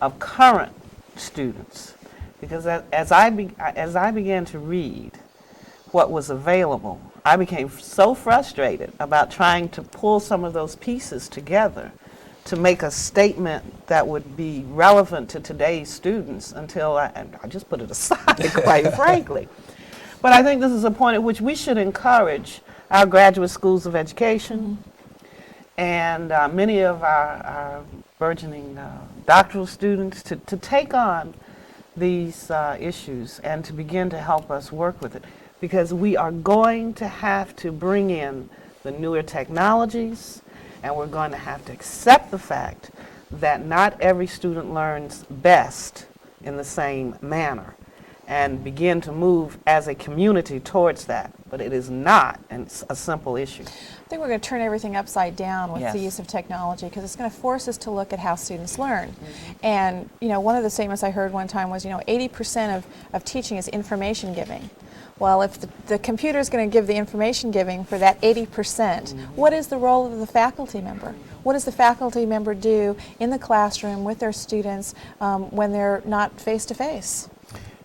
E: of current students. Because as I began to read what was available, I became so frustrated about trying to pull some of those pieces together to make a statement that would be relevant to today's students until I just put it aside, quite frankly. But I think this is a point at which we should encourage our graduate schools of education and many of our burgeoning doctoral students to take on these issues and to begin to help us work with it, because we are going to have to bring in the newer technologies, and we're going to have to accept the fact that not every student learns best in the same manner, and begin to move as a community towards that. But it is not a simple issue.
F: I think we're going to turn everything upside down with
E: Yes.
F: the use of technology, because it's going to force us to look at how students learn. And, you know, one of the statements I heard one time was, 80% of teaching is information giving. Well, if the computer is going to give the information giving for that 80%, what is the role of the faculty member? What does the faculty member do in the classroom with their students when they're not face-to-face?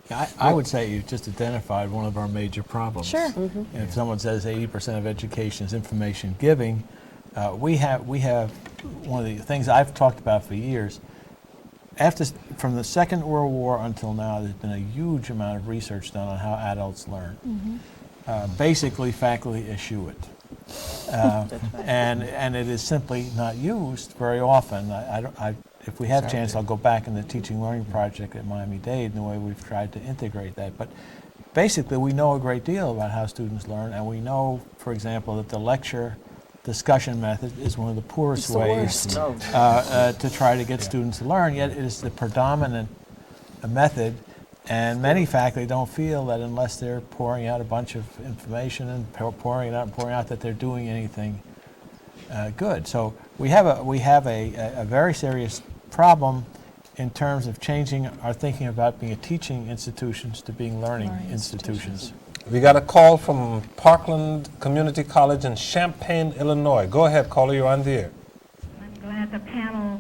G: I would say you just identified one of our major problems.
F: Sure.
G: And if someone says 80% of education is information giving, we have one of the things I've talked about for years. From the Second World War until now, there's been a huge amount of research done on how adults learn. Basically, faculty eschew it, and it is simply not used very often. If we have a chance, I'll go back in the teaching learning project at Miami-Dade and the way we've tried to integrate that. But basically, we know a great deal about how students learn, and we know, for example, that the lecture discussion method is one of the poorest
F: It's the
G: ways
F: worst.
G: to try to get students to learn, yet it is the predominant method. And many faculty don't feel that unless they're pouring out a bunch of information and pouring out that they're doing anything good. So we have a very serious problem in terms of changing our thinking about being a teaching institutions to being learning institutions.
A: We got a call from Parkland Community College in Champaign, Illinois. Go ahead, caller, you're on the air.
L: I'm glad the panel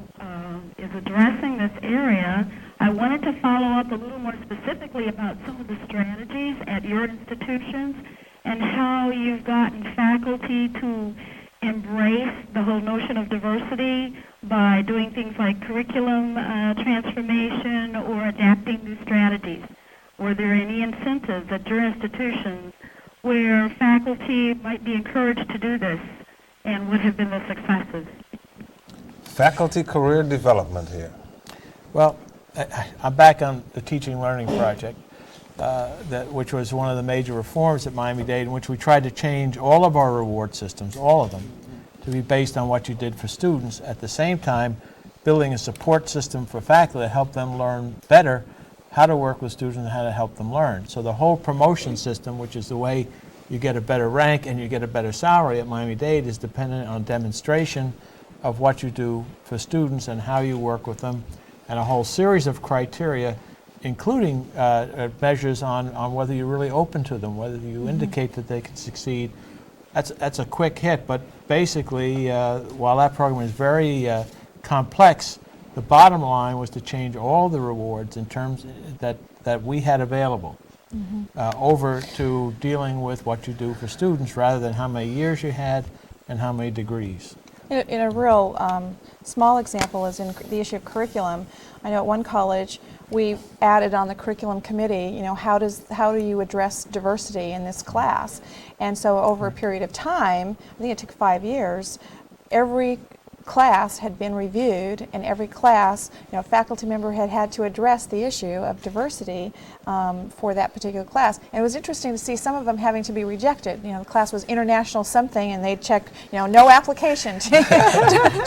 L: is addressing this area. I wanted to follow up a little more specifically about some of the strategies at your institutions and how you've gotten faculty to embrace the whole notion of diversity by doing things like curriculum transformation or adapting new strategies. Were there any incentives at your institutions where faculty might be encouraged to do this, and what have been the successes?
A: Faculty career development here.
G: Well, I'm back on the Teaching Learning Project, which was one of the major reforms at Miami-Dade, in which we tried to change all of our reward systems, all of them, to be based on what you did for students, at the same time building a support system for faculty to help them learn better how to work with students and how to help them learn. So the whole promotion system, which is the way you get a better rank and you get a better salary at Miami-Dade, is dependent on demonstration of what you do for students and how you work with them, and a whole series of criteria, including measures on whether you're really open to them, whether you indicate that they can succeed. That's a quick hit, but basically, while that program is very complex, the bottom line was to change all the rewards in terms that we had available over to dealing with what you do for students rather than how many years you had and how many degrees.
F: In a real small example is in the issue of curriculum. I know at one college we added on the curriculum committee, you know, how do you address diversity in this class? And so over a period of time, I think it took 5 years, every class had been reviewed, and every class, you know, a faculty member had to address the issue of diversity for that particular class. And it was interesting to see some of them having to be rejected. You know, the class was international something, and they'd check, you know, no application to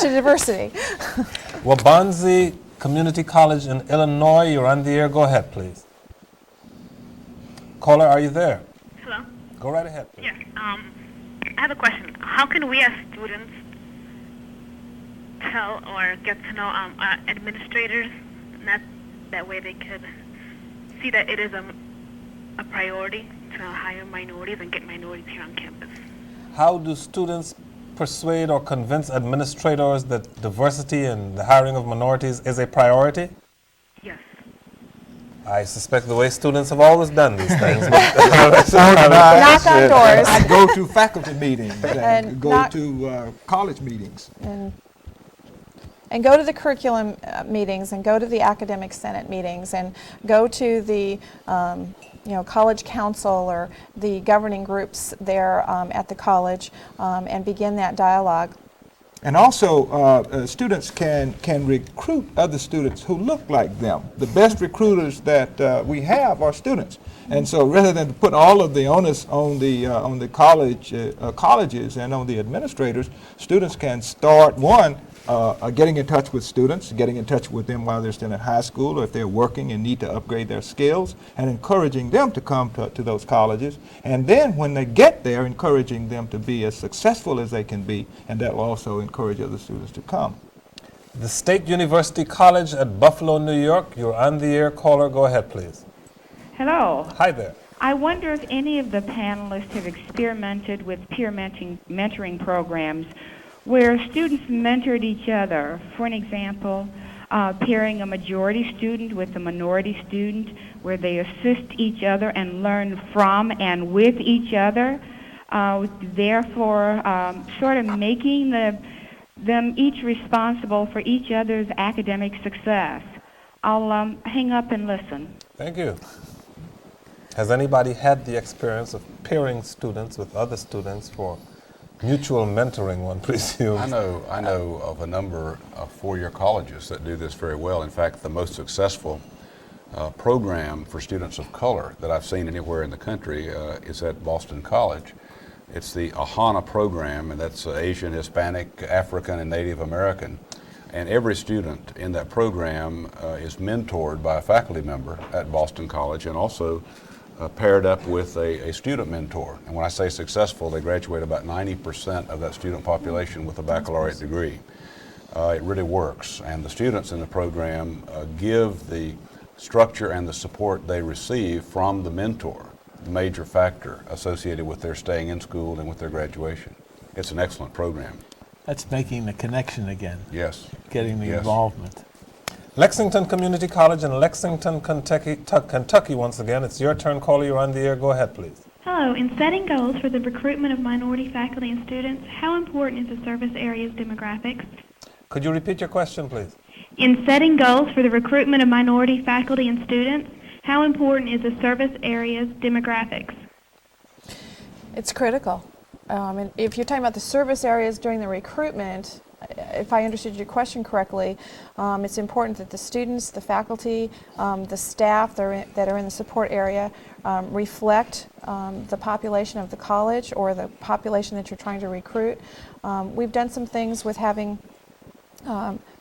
F: diversity.
A: Wabanzi Community College in Illinois, you're on the air. Go ahead, please. Caller, are you there?
M: Hello?
A: Go right ahead, please.
M: Yes. I have a question. How can we as students tell or get to know administrators, not that way they could see that it is a priority to hire minorities and get minorities here on campus?
A: How do students persuade or convince administrators that diversity and the hiring of minorities is a priority?
M: Yes.
A: I suspect the way students have always done these things.
F: Knock on doors.
D: I go to faculty meetings and go
F: not-
D: to college meetings.
F: And go to the curriculum meetings, and go to the academic senate meetings, and go to the you know, college council or the governing groups there at the college, and begin that dialogue.
D: And also, students can recruit other students who look like them. The best recruiters that we have are students. And so, rather than put all of the onus on the colleges and on the administrators, students can start getting in touch with students, getting in touch with them while they're still in high school, or if they're working and need to upgrade their skills, and encouraging them to come to those colleges. And then when they get there, encouraging them to be as successful as they can be, and that will also encourage other students to come.
A: The State University College at Buffalo, New York. You're on the air. Caller, go ahead, please.
L: Hello.
A: Hi there.
L: I wonder if any of the panelists have experimented with peer mentoring programs where students mentored each other. For an example, pairing a majority student with a minority student where they assist each other and learn from and with each other, therefore sort of making them each responsible for each other's academic success. I'll hang up and listen.
A: Thank you. Has anybody had the experience of pairing students with other students for mutual mentoring, one presumes?
C: I know of a number of four-year colleges that do this very well. In fact, the most successful program for students of color that I've seen anywhere in the country is at Boston College. It's the AHANA program, and that's Asian, Hispanic, African, and Native American. And every student in that program is mentored by a faculty member at Boston College, and also paired up with a student mentor. And when I say successful, they graduate about 90% of that student population with a baccalaureate degree. It really works, and the students in the program give the structure and the support they receive from the mentor, the major factor associated with their staying in school and with their graduation. It's an excellent program.
G: That's making the connection again.
C: Yes.
G: Getting the
C: Yes.
G: involvement.
A: Lexington Community College in Lexington, Kentucky, once again. It's your turn, caller. You're on the air. Go ahead, please.
N: Hello. In setting goals for the recruitment of minority faculty and students, how important is the service area's demographics?
A: Could you repeat your question, please?
N: In setting goals for the recruitment of minority faculty and students, how important is the service area's demographics?
F: It's critical. And if you're talking about the service areas during the recruitment, if I understood your question correctly, it's important that the students, the faculty, the staff that are in the support area reflect the population of the college or the population that you're trying to recruit. We've done some things with having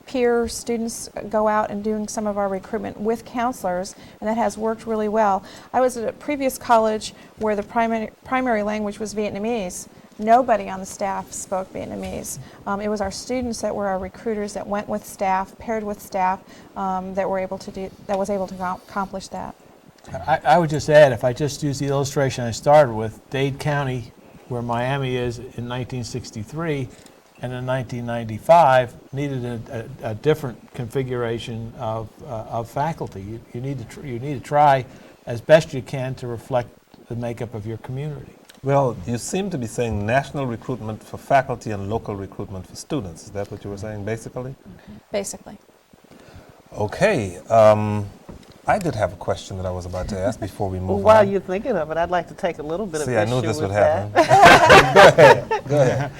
F: peer students go out and doing some of our recruitment with counselors, and that has worked really well. I was at a previous college where the primary language was Vietnamese. Nobody on the staff spoke Vietnamese. It was our students that were our recruiters that went with staff, paired with staff, that was able to accomplish that.
G: I would just add, if I just use the illustration I started with, Dade County, where Miami is in 1963, and in 1995 needed a different configuration of faculty. You need to try as best you can to reflect the makeup of your community.
A: Well, you seem to be saying national recruitment for faculty and local recruitment for students. Is that what you were saying, basically?
F: Basically.
A: Okay. I did have a question that I was about to ask before we move on.
E: While you're thinking of it, I'd like to take a little bit of issue with that.
A: See, I knew this would happen. Go ahead.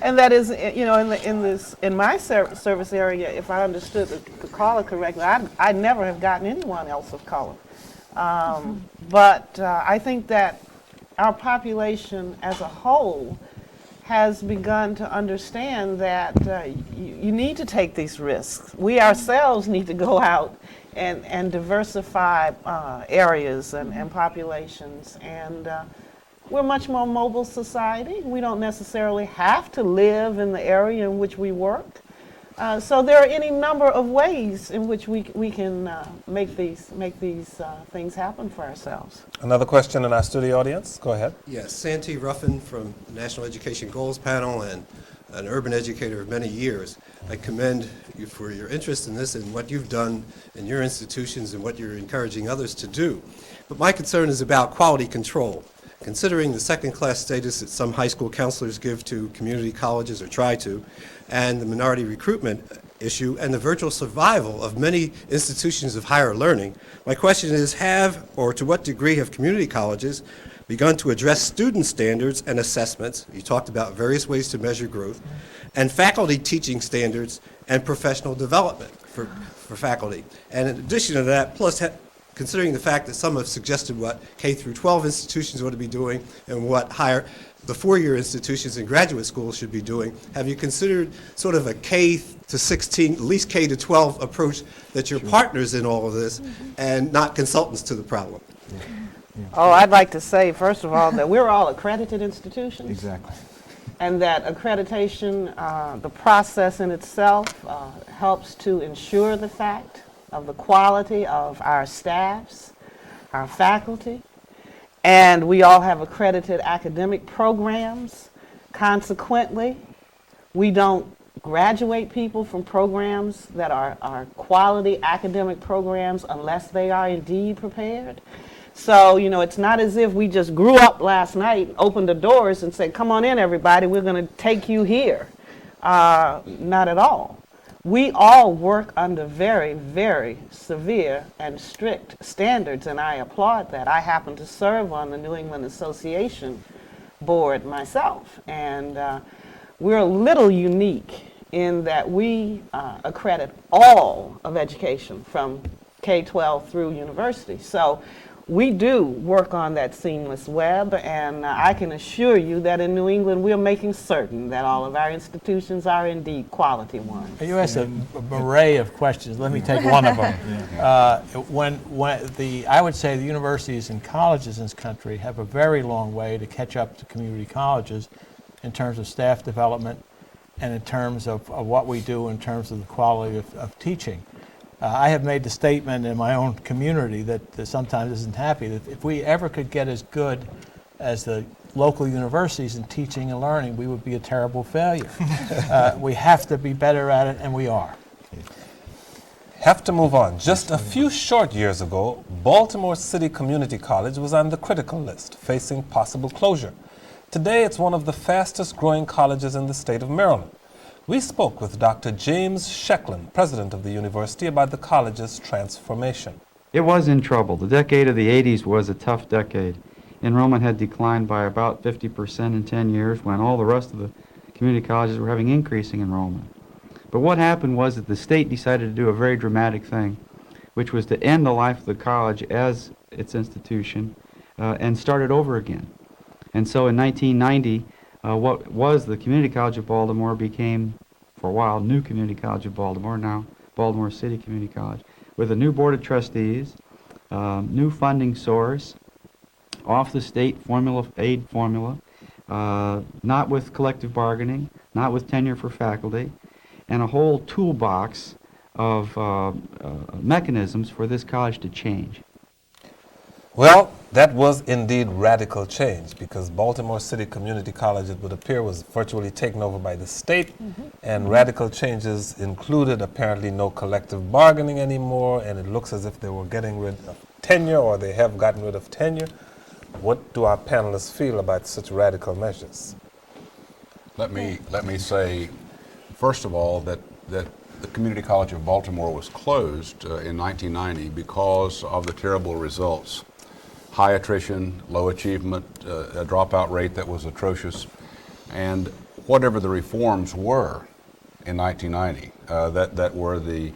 E: And that is, you know, in my service area, if I understood the caller correctly, I never have gotten anyone else of color. But I think that our population as a whole has begun to understand that you need to take these risks. We ourselves need to go out and diversify areas and populations. And we're a much more mobile society. We don't necessarily have to live in the area in which we work. So there are any number of ways in which we can make these things happen for ourselves.
A: Another question in our studio audience. Go ahead.
O: Yes, Santee Ruffin from the National Education Goals Panel and an urban educator of many years. I commend you for your interest in this and what you've done in your institutions and what you're encouraging others to do. But my concern is about quality control. Considering the second-class status that some high school counselors give to community colleges or try to, and the minority recruitment issue and the virtual survival of many institutions of higher learning, my question is, have or to what degree have community colleges begun to address student standards and assessments? You talked about various ways to measure growth, and faculty teaching standards and professional development for faculty. And in addition to that, plus considering the fact that some have suggested what K through 12 institutions ought to be doing and what the four-year institutions and graduate schools should be doing, have you considered sort of a K to 16, at least K to 12 approach that you're partners in all of this and not consultants to the problem?
E: Oh, I'd like to say, first of all, that we're all accredited institutions.
D: Exactly.
E: And that accreditation, the process in itself, helps to ensure the fact of the quality of our staffs, our faculty, and we all have accredited academic programs. Consequently, we don't graduate people from programs that are quality academic programs unless they are indeed prepared. So, you know, it's not as if we just grew up last night, opened the doors and said, come on in everybody, we're going to take you here. Not at all. We all work under very, very severe and strict standards, and I applaud that. I happen to serve on the New England Association board myself, and we're a little unique in that we accredit all of education from K-12 through university. So we do work on that seamless web, and I can assure you that in New England we're making certain that all of our institutions are indeed quality ones.
G: You asked an array of questions. Let me take one of them. I would say the universities and colleges in this country have a very long way to catch up to community colleges in terms of staff development and in terms of what we do in terms of the quality of teaching. I have made the statement in my own community that sometimes isn't happy, that if we ever could get as good as the local universities in teaching and learning, we would be a terrible failure. We have to be better at it, and we are.
A: Have to move on. Just a few short years ago, Baltimore City Community College was on the critical list, facing possible closure. Today, it's one of the fastest growing colleges in the state of Maryland. We spoke with Dr. James Shecklin, president of the university, about the college's transformation.
P: It was in trouble. The decade of the 80s was a tough decade. Enrollment had declined by about 50% in 10 years when all the rest of the community colleges were having increasing enrollment. But what happened was that the state decided to do a very dramatic thing, which was to end the life of the college as its institution and start it over again. And so in 1990, what was the Community College of Baltimore became, for a while, New Community College of Baltimore, now Baltimore City Community College, with a new board of trustees, new funding source, off the state aid formula, not with collective bargaining, not with tenure for faculty, and a whole toolbox of mechanisms for this college to change.
A: Well, that was indeed radical change, because Baltimore City Community College, it would appear, was virtually taken over by the state, and radical changes included apparently no collective bargaining anymore, and it looks as if they were getting rid of tenure, or they have gotten rid of tenure. What do our panelists feel about such radical measures?
C: Let me say, first of all, that the Community College of Baltimore was closed in 1990 because of the terrible results. High attrition, low achievement, a dropout rate that was atrocious, and whatever the reforms were in 1990 that were the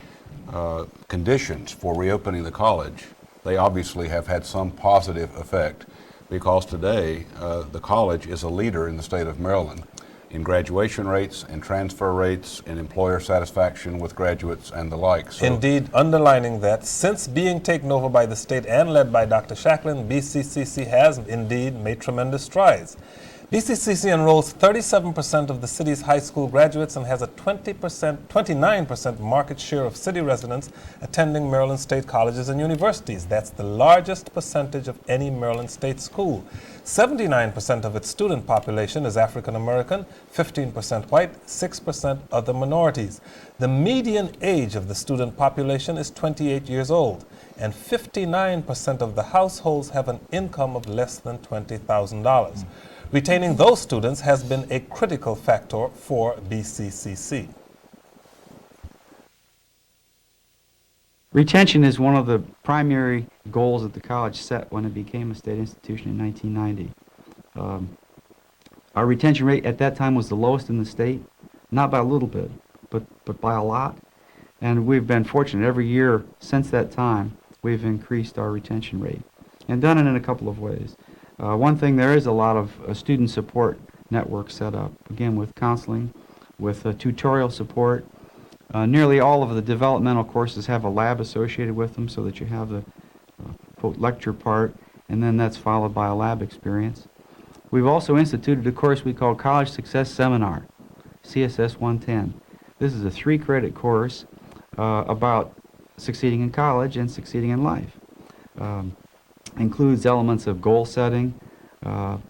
C: conditions for reopening the college, they obviously have had some positive effect, because today the college is a leader in the state of Maryland in graduation rates, in transfer rates, in employer satisfaction with graduates, and the like. So
A: indeed, underlining that, since being taken over by the state and led by Dr. Shacklin, BCCC has indeed made tremendous strides. BCCC enrolls 37% of the city's high school graduates and has a 29% market share of city residents attending Maryland state colleges and universities. That's the largest percentage of any Maryland state school. 79% of its student population is African American, 15% white, 6% other minorities. The median age of the student population is 28 years old, and 59% of the households have an income of less than $20,000. Retaining those students has been a critical factor for BCCC.
P: Retention is one of the primary goals that the college set when it became a state institution in 1990. Our retention rate at that time was the lowest in the state, not by a little bit, but by a lot. And we've been fortunate. Every year since that time, we've increased our retention rate, and done it in a couple of ways. One thing, there is a lot of student support network set up, again with counseling, with tutorial support. Nearly all of the developmental courses have a lab associated with them, so that you have the quote lecture part, and then that's followed by a lab experience. We've also instituted a course we call College Success Seminar, CSS 110. This is a 3-credit course about succeeding in college and succeeding in life. Includes elements of goal setting,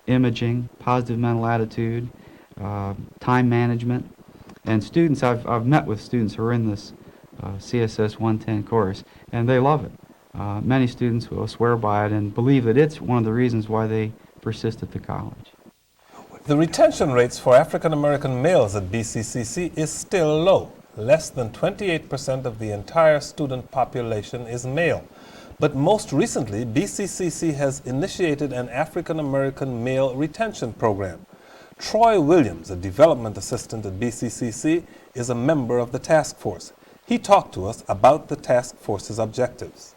P: imaging, positive mental attitude, time management. And students, I've met with students who are in this CSS 110 course, and they love it. Many students will swear by it and believe that it's one of the reasons why they persist at the college.
A: The retention rates for African American males at BCCC is still low. Less than 28% of the entire student population is male. But most recently, BCCC has initiated an African American male retention program. Troy Williams, a development assistant at BCCC, is a member of the task force. He talked to us about the task force's objectives.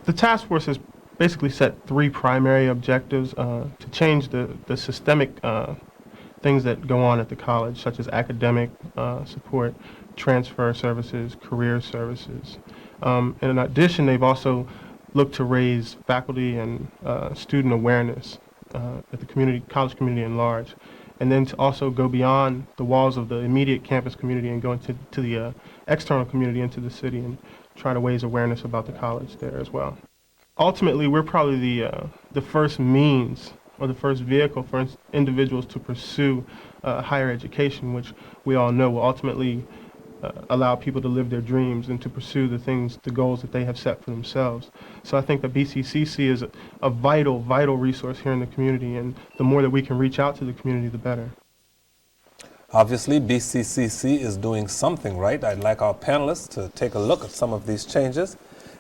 Q: The task force has basically set 3 primary objectives to change the systemic things that go on at the college, such as academic support, transfer services, career services. And in addition, they've also looked to raise faculty and student awareness at the college community in large, and then to also go beyond the walls of the immediate campus community and go into the external community, into the city, and try to raise awareness about the college there as well. Ultimately, we're probably the first means or the first vehicle for individuals to pursue higher education, which we all know will ultimately allow people to live their dreams and to pursue the goals that they have set for themselves. So I think that BCCC is a vital resource here in the community, and the more that we can reach out to the community, the better.
A: Obviously, BCCC is doing something right. I'd like our panelists to take a look at some of these changes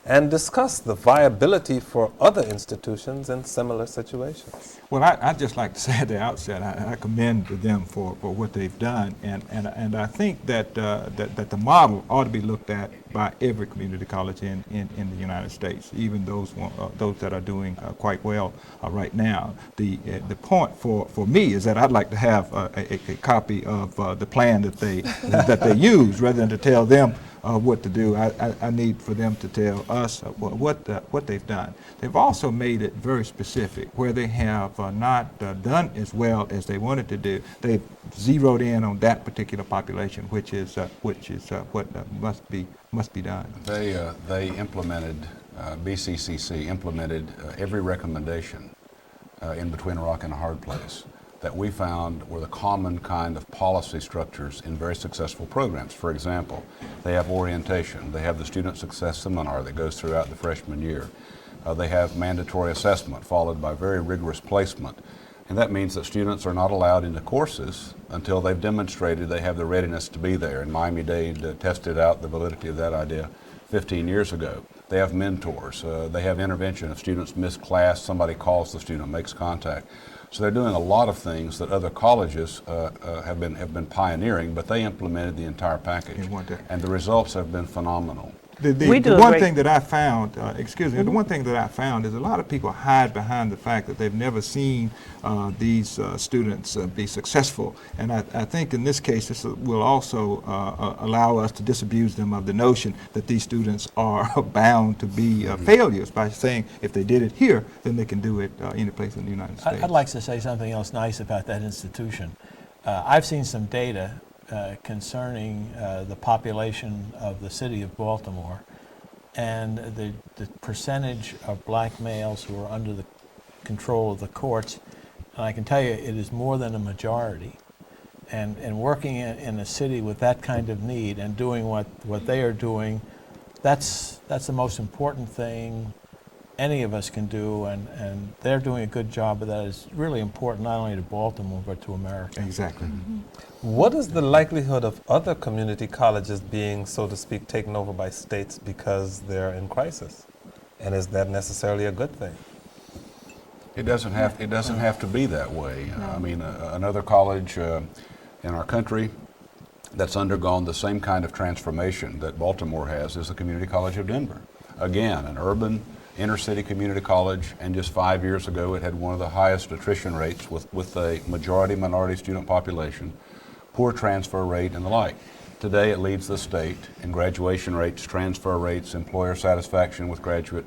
A: and discuss the viability for other institutions in similar situations.
D: Well, I'd just like to say at the outset, I commend them for what they've done, and I think that the model ought to be looked at by every community college in the United States, even those that are doing quite well right now. The point for me is that I'd like to have a copy of the plan that they use, rather than to tell them what to do. I need for them to tell us what they've done. They've also made it very specific. Where they have not done as well as they wanted to do, they've zeroed in on that particular population, which is what must be done.
C: They implemented, BCCC implemented every recommendation in Between a Rock and a Hard Place that we found were the common kind of policy structures in very successful programs. For example, they have orientation. They have the student success seminar that goes throughout the freshman year. They have mandatory assessment followed by very rigorous placement. And that means that students are not allowed into courses until they've demonstrated they have the readiness to be there. And Miami-Dade tested out the validity of that idea 15 years ago. They have mentors. They have intervention. If students miss class, somebody calls the student, makes contact. So they're doing a lot of things that other colleges have been pioneering, but they implemented the entire package, and the results have been phenomenal.
D: The one thing that I found, the one thing that I found is a lot of people hide behind the fact that they've never seen these students be successful. And I think in this case, this will also allow us to disabuse them of the notion that these students are bound to be failures, by saying if they did it here, then they can do it any place in the United States.
G: I'd like to say something else nice about that institution. I've seen some data concerning the population of the city of Baltimore and the percentage of black males who are under the control of the courts. And I can tell you it is more than a majority. And working in a city with that kind of need and doing what they are doing, that's the most important thing any of us can do, and they're doing a good job of that. It's really important not only to Baltimore but to America.
D: Exactly.
F: Mm-hmm.
A: What is the likelihood of other community colleges being, so to speak, taken over by states because they're in crisis? And is that necessarily a good thing?
C: It doesn't have to be that way. No. I mean, another college in our country that's undergone the same kind of transformation that Baltimore has is the Community College of Denver. Again, an urban inner-city community college, and just 5 years ago it had one of the highest attrition rates with a majority minority student population, poor transfer rate, and the like. Today it leads the state in graduation rates, transfer rates, employer satisfaction with graduate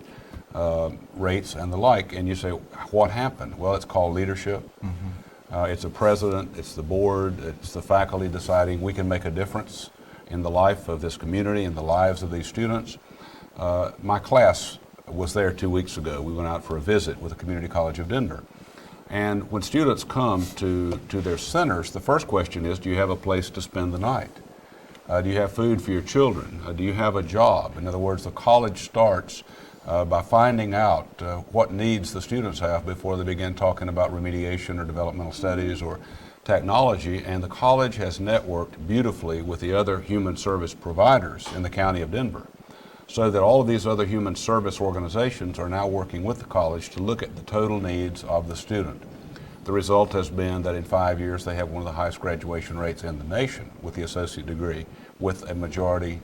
C: rates, and the like. And you say, what happened? Well, it's called leadership. Mm-hmm. It's a president, it's the board, it's the faculty deciding we can make a difference in the life of this community and the lives of these students. My class was there 2 weeks ago. We went out for a visit with the Community College of Denver. And when students come to their centers, the first question is, do you have a place to spend the night? Do you have food for your children? Do you have a job? In other words, the college starts by finding out what needs the students have before they begin talking about remediation or developmental studies or technology. And the college has networked beautifully with the other human service providers in the county of Denver, so that all of these other human service organizations are now working with the college to look at the total needs of the student. The result has been that in 5 years they have one of the highest graduation rates in the nation with the associate degree with a majority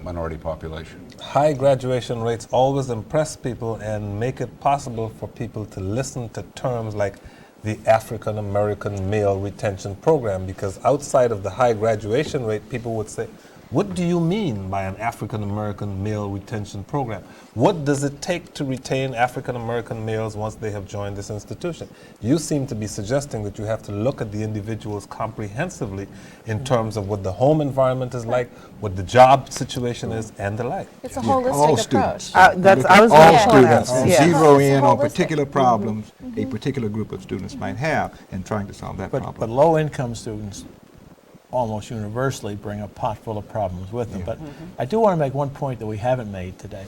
C: minority population.
A: High graduation rates always impress people and make it possible for people to listen to terms like the African American Male Retention Program, because outside of the high graduation rate, people would say, what do you mean by an African American Male Retention Program? What does it take to retain African American males once they have joined this institution? You seem to be suggesting that you have to look at the individuals comprehensively in terms of what the home environment is like, what the job situation is, and the like.
F: It's a holistic approach.
E: I was
D: all
E: going to point out.
D: students and
E: Yes.
D: zero in
F: It's
D: on
F: holistic.
D: particular problems a particular group of students might have and trying to solve that
G: But
D: problem.
G: low-income students almost universally bring a pot full of problems with them. But I do want to make one point that we haven't made today.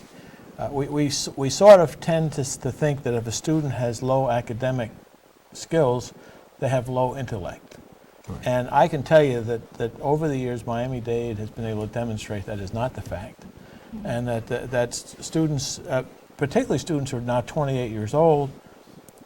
G: We sort of tend to think that if a student has low academic skills, they have low intellect.
D: Right.
G: And I can tell you that over the years, Miami-Dade has been able to demonstrate that is not the fact. And that students, particularly students who are now 28 years old,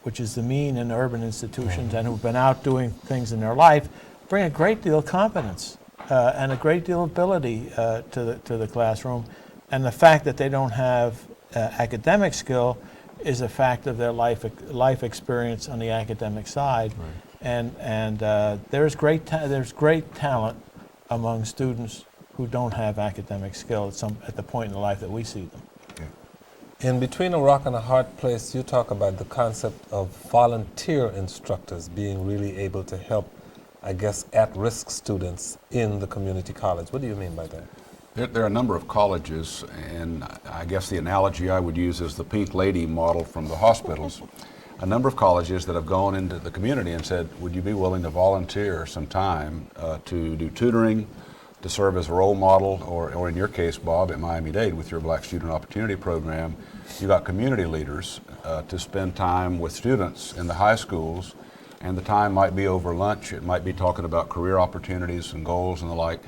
G: which is the mean in urban institutions, and who've been out doing things in their life, bring a great deal of competence and a great deal of ability to the classroom. And the fact that they don't have academic skill is a fact of their life experience on the academic side. Right. And there's great talent among students who don't have academic skill at the point in their life that we see them.
A: In Between a Rock and a Hard Place, you talk about the concept of volunteer instructors being really able to help, I guess, at-risk students in the community college. What do you mean by that?
C: There are a number of colleges, and I guess the analogy I would use is the Pink Lady model from the hospitals. A number of colleges that have gone into the community and said, would you be willing to volunteer some time to do tutoring, to serve as a role model, or in your case, Bob, at Miami-Dade with your Black Student Opportunity Program, you got community leaders to spend time with students in the high schools, and the time might be over lunch, it might be talking about career opportunities and goals and the like.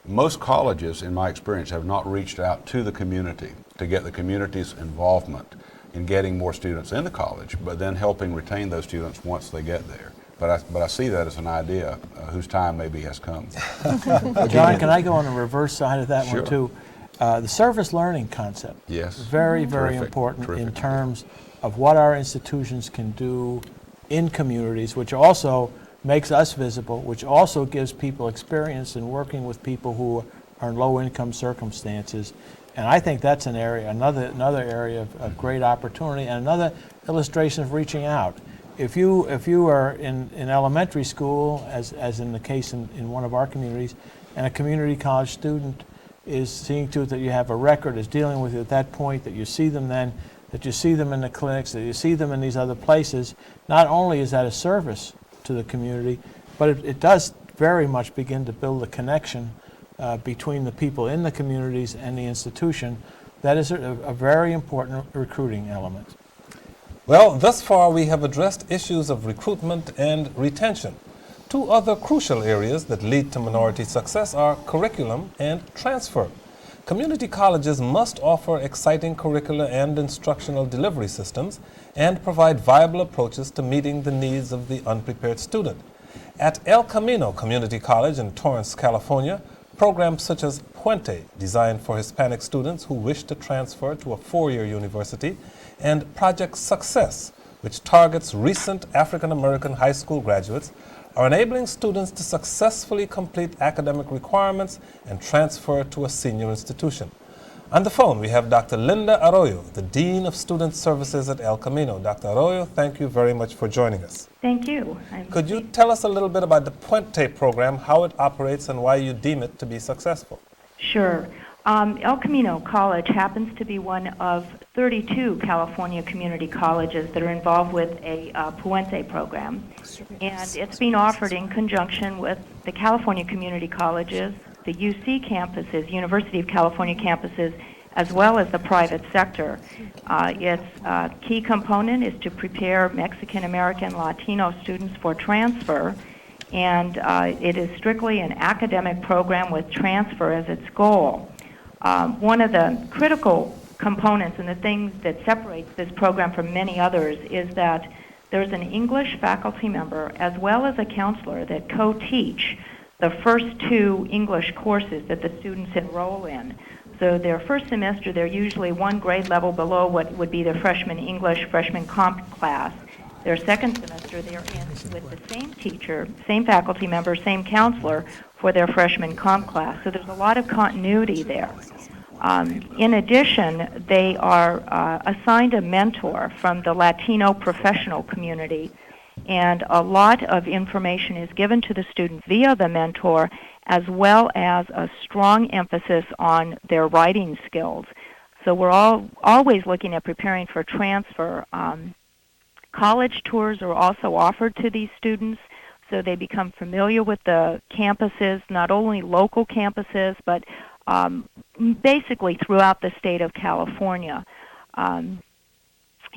C: Most colleges, in my experience, have not reached out to the community to get the community's involvement in getting more students into college, but then helping retain those students once they get there. But I see that as an idea whose time maybe has come.
G: John, can I go on the reverse side of that
C: Sure.
G: one too? The service learning concept.
C: Yes.
G: Very, very
C: Terrific.
G: important in
C: Terrific.
G: terms of what our institutions can do in communities, which also makes us visible, which also gives people experience in working with people who are in low-income circumstances. And I think that's an area, another area of great opportunity, and another illustration of reaching out. If you are in elementary school, as in the case in one of our communities, and a community college student is seeing to it that you have a record, is dealing with you at that point, that you see them then, that you see them in the clinics, that you see them in these other places, not only is that a service to the community, but it does very much begin to build a connection between the people in the communities and the institution. That is a very important recruiting element.
A: Well, thus far we have addressed issues of recruitment and retention. Two other crucial areas that lead to minority success are curriculum and transfer. Community colleges must offer exciting curricula and instructional delivery systems and provide viable approaches to meeting the needs of the unprepared student. At El Camino Community College in Torrance, California, programs such as Puente, designed for Hispanic students who wish to transfer to a four-year university, and Project Success, which targets recent African American high school graduates, are enabling students to successfully complete academic requirements and transfer to a senior institution. On the phone, we have Dr. Linda Arroyo, the Dean of Student Services at El Camino. Dr. Arroyo, thank you very much for joining us.
L: Thank you.
A: Could you tell us a little bit about the Puente program, how it operates, and why you deem it to be successful?
L: Sure. El Camino College happens to be one of 32 California community colleges that are involved with a Puente program. And it's being offered in conjunction with the California community colleges, the UC campuses, University of California campuses, as well as the private sector. Its key component is to prepare Mexican American Latino students for transfer, and it is strictly an academic program with transfer as its goal. One of the critical components and the things that separates this program from many others is that there's an English faculty member as well as a counselor that co-teach
R: the first 2 English courses that the students enroll in. So their first semester, they're usually 1 grade level below what would be their freshman English, freshman comp class. Their second semester, they're in with the same teacher, same faculty member, same counselor for their freshman comp class. So there's a lot of continuity there. In addition, they are assigned a mentor from the Latino professional community, and a lot of information is given to the student via the mentor, as well as a strong emphasis on their writing skills. So we're always looking at preparing for transfer. College tours are also offered to these students, so they become familiar with the campuses, not only local campuses, but basically throughout the state of California.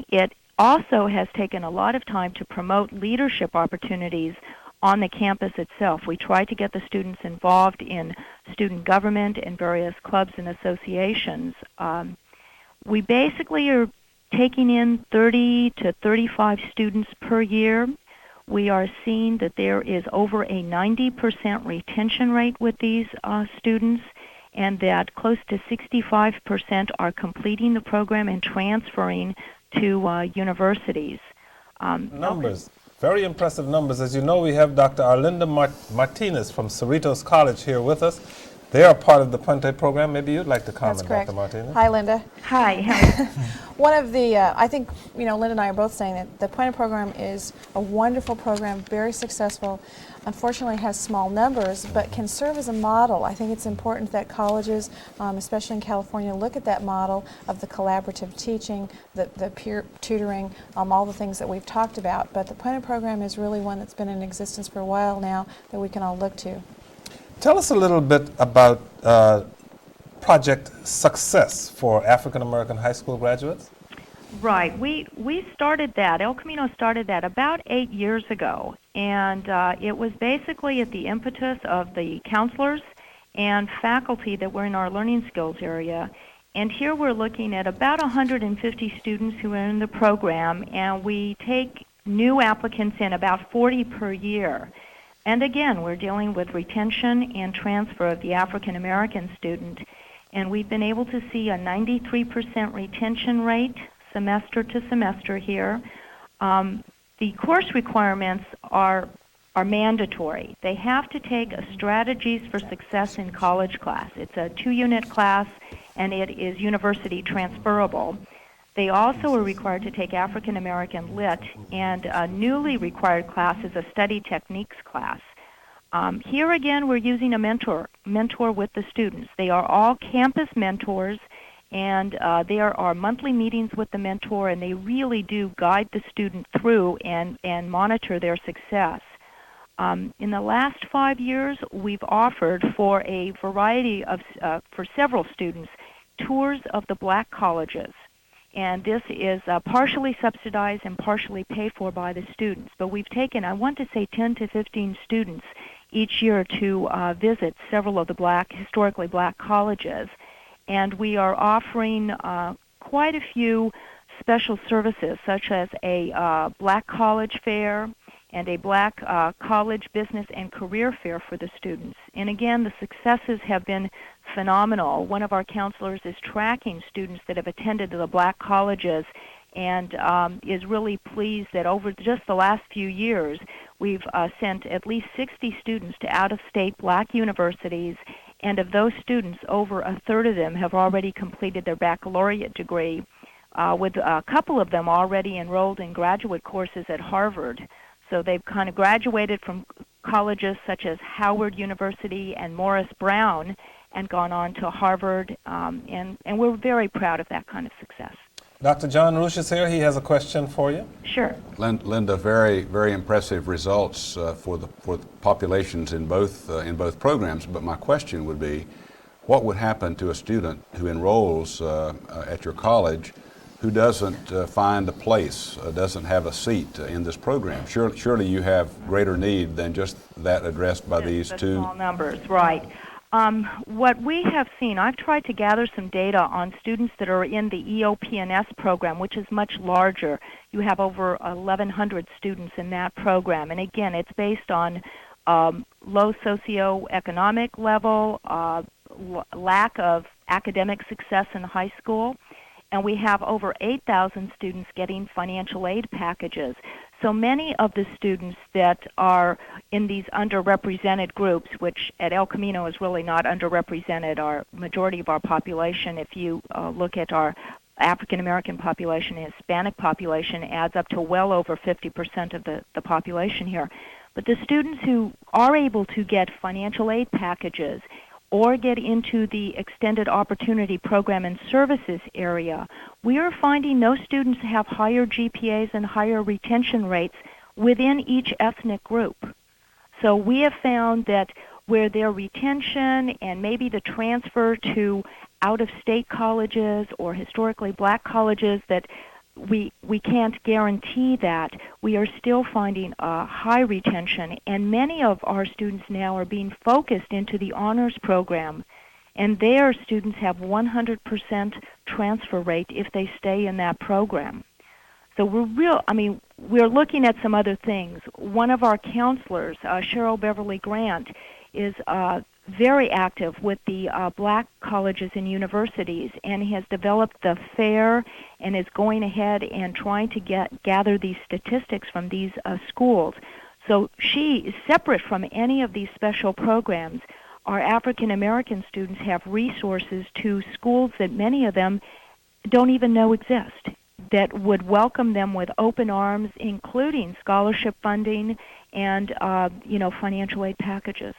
R: It also has taken a lot of time to promote leadership opportunities on the campus itself. We try to get the students involved in student government and various clubs and associations. We basically are taking in 30 to 35 students per year. We are seeing that there is over a 90% retention rate with these students, and that close to 65% are completing the program and transferring to universities.
A: Numbers, very impressive numbers. As you know, we have Dr. Arlinda Martinez from Cerritos College here with us. They are part of the Puente program. Maybe you'd like to comment,
F: That's correct.
A: Dr. Martinez.
F: Hi, Linda.
R: Hi.
F: One of the, I think, Linda and I are both saying that the Puente program is a wonderful program, very successful. Unfortunately, has small numbers, but can serve as a model. I think it's important that colleges, especially in California, look at that model of the collaborative teaching, the peer tutoring, all the things that we've talked about. But the Puente program is really one that's been in existence for a while now that we can all look to.
A: Tell us a little bit about Project Success for African American high school graduates.
R: Right. We started that. El Camino started that about 8 years ago, and it was basically at the impetus of the counselors and faculty that were in our learning skills area. And here we're looking at about 150 students who are in the program, and we take new applicants in, about 40 per year. And again, we're dealing with retention and transfer of the African American student, and we've been able to see a 93% retention rate semester to semester here. The course requirements are mandatory. They have to take a Strategies for Success in College class. It's a 2-unit class, and it is university transferable. They also are required to take African American Lit, and a newly required class is a Study Techniques class. Here again, we're using a mentor with the students. They are all campus mentors, and there are monthly meetings with the mentor, and they really do guide the student through and monitor their success. In the last 5 years, we've offered for a variety of, for several students, tours of the black colleges. And this is partially subsidized and partially paid for by the students. But we've taken, I want to say, 10 to 15 students each year to visit several of the historically black colleges. And we are offering quite a few special services, such as a black college fair and a black college business and career fair for the students. And again, the successes have been phenomenal. One of our counselors is tracking students that have attended the black colleges and is really pleased that over just the last few years, we've sent at least 60 students to out-of-state black universities, and of those students, over a third of them have already completed their baccalaureate degree, with a couple of them already enrolled in graduate courses at Harvard. So they've kind of graduated from colleges such as Howard University and Morris Brown and gone on to Harvard, and we're very proud of that kind of success.
A: Dr. John Rush is here. He has a question for you.
R: Sure.
C: Linda, very, very impressive results for the populations in both programs. But my question would be, what would happen to a student who enrolls at your college who doesn't find a place, doesn't have a seat in this program? Surely you have greater need than just that addressed by these two.
R: Small numbers, right. What we have seen, I've tried to gather some data on students that are in the EOP&S program, which is much larger. You have over 1,100 students in that program. And again, it's based on low socioeconomic level, lack of academic success in high school, and we have over 8,000 students getting financial aid packages. So many of the students that are in these underrepresented groups, which at El Camino is really not underrepresented, our majority of our population, if you look at our African American population, Hispanic population, adds up to well over 50% of the population here. But the students who are able to get financial aid packages or get into the extended opportunity program and services area, we are finding those students have higher GPAs and higher retention rates within each ethnic group. So we have found that where their retention and maybe the transfer to out-of-state colleges or historically black colleges, that we can't guarantee that, we are still finding a high retention, and many of our students now are being focused into the honors program, and their students have 100% transfer rate if they stay in that program. So we're looking at some other things. One of our counselors, Cheryl Beverly Grant, is very active with the black colleges and universities, and has developed the FAIR and is going ahead and trying to gather these statistics from these schools. So she, separate from any of these special programs, our African American students have resources to schools that many of them don't even know exist, that would welcome them with open arms, including scholarship funding and financial aid packages.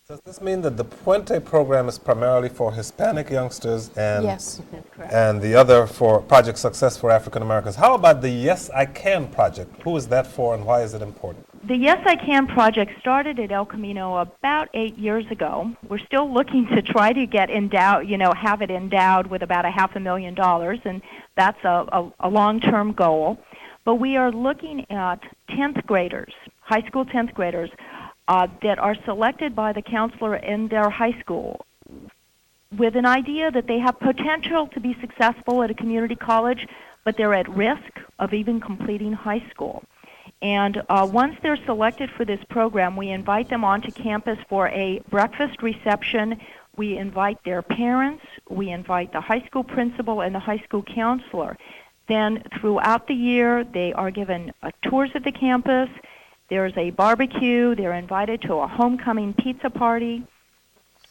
A: Does this mean that the Puente program is primarily for Hispanic youngsters and,
F: yes, that's correct,
A: and the other for Project Success for African Americans? How about the Yes I Can project? Who is that for and why is it important?
R: The Yes I Can project started at El Camino about 8 years ago. We're still looking to try to get endowed, have it endowed with about $500,000, and that's a long-term goal. But we are looking at 10th graders, high school 10th graders, that are selected by the counselor in their high school with an idea that they have potential to be successful at a community college, but they're at risk of even completing high school. And once they're selected for this program, we invite them onto campus for a breakfast reception. We invite their parents, we invite the high school principal and the high school counselor. Then throughout the year, they are given tours of the campus. There's a barbecue. They're invited to a homecoming pizza party.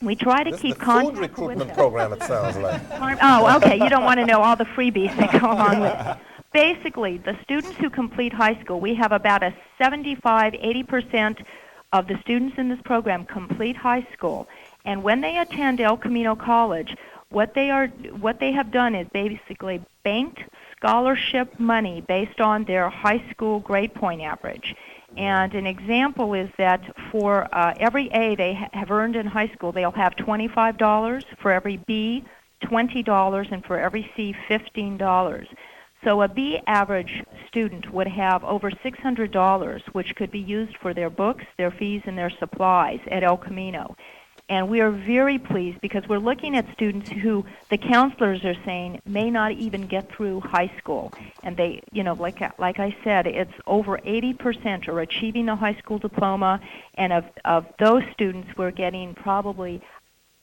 R: We try to keep contact
A: food recruitment program, it sounds like.
R: Oh, okay. You don't want to know all the freebies that go along with it. Basically, the students who complete high school, we have about a 75-80% of the students in this program complete high school. And when they attend El Camino College, what they have done is basically banked scholarship money based on their high school grade point average. And an example is that for every A they have earned in high school, they'll have $25, for every B, $20, and for every C, $15. So a B average student would have over $600, which could be used for their books, their fees, and their supplies at El Camino. And we are very pleased because we're looking at students who the counselors are saying may not even get through high school. And they, like I said, it's over 80% are achieving the high school diploma. And of those students, we're getting probably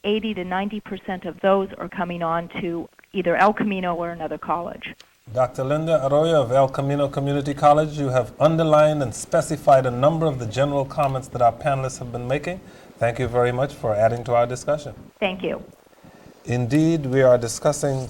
R: 80 to 90% of those are coming on to either El Camino or another college.
A: Dr. Linda Arroyo of El Camino Community College, you have underlined and specified a number of the general comments that our panelists have been making. Thank you very much for adding to our discussion.
R: Thank you.
A: Indeed, we are discussing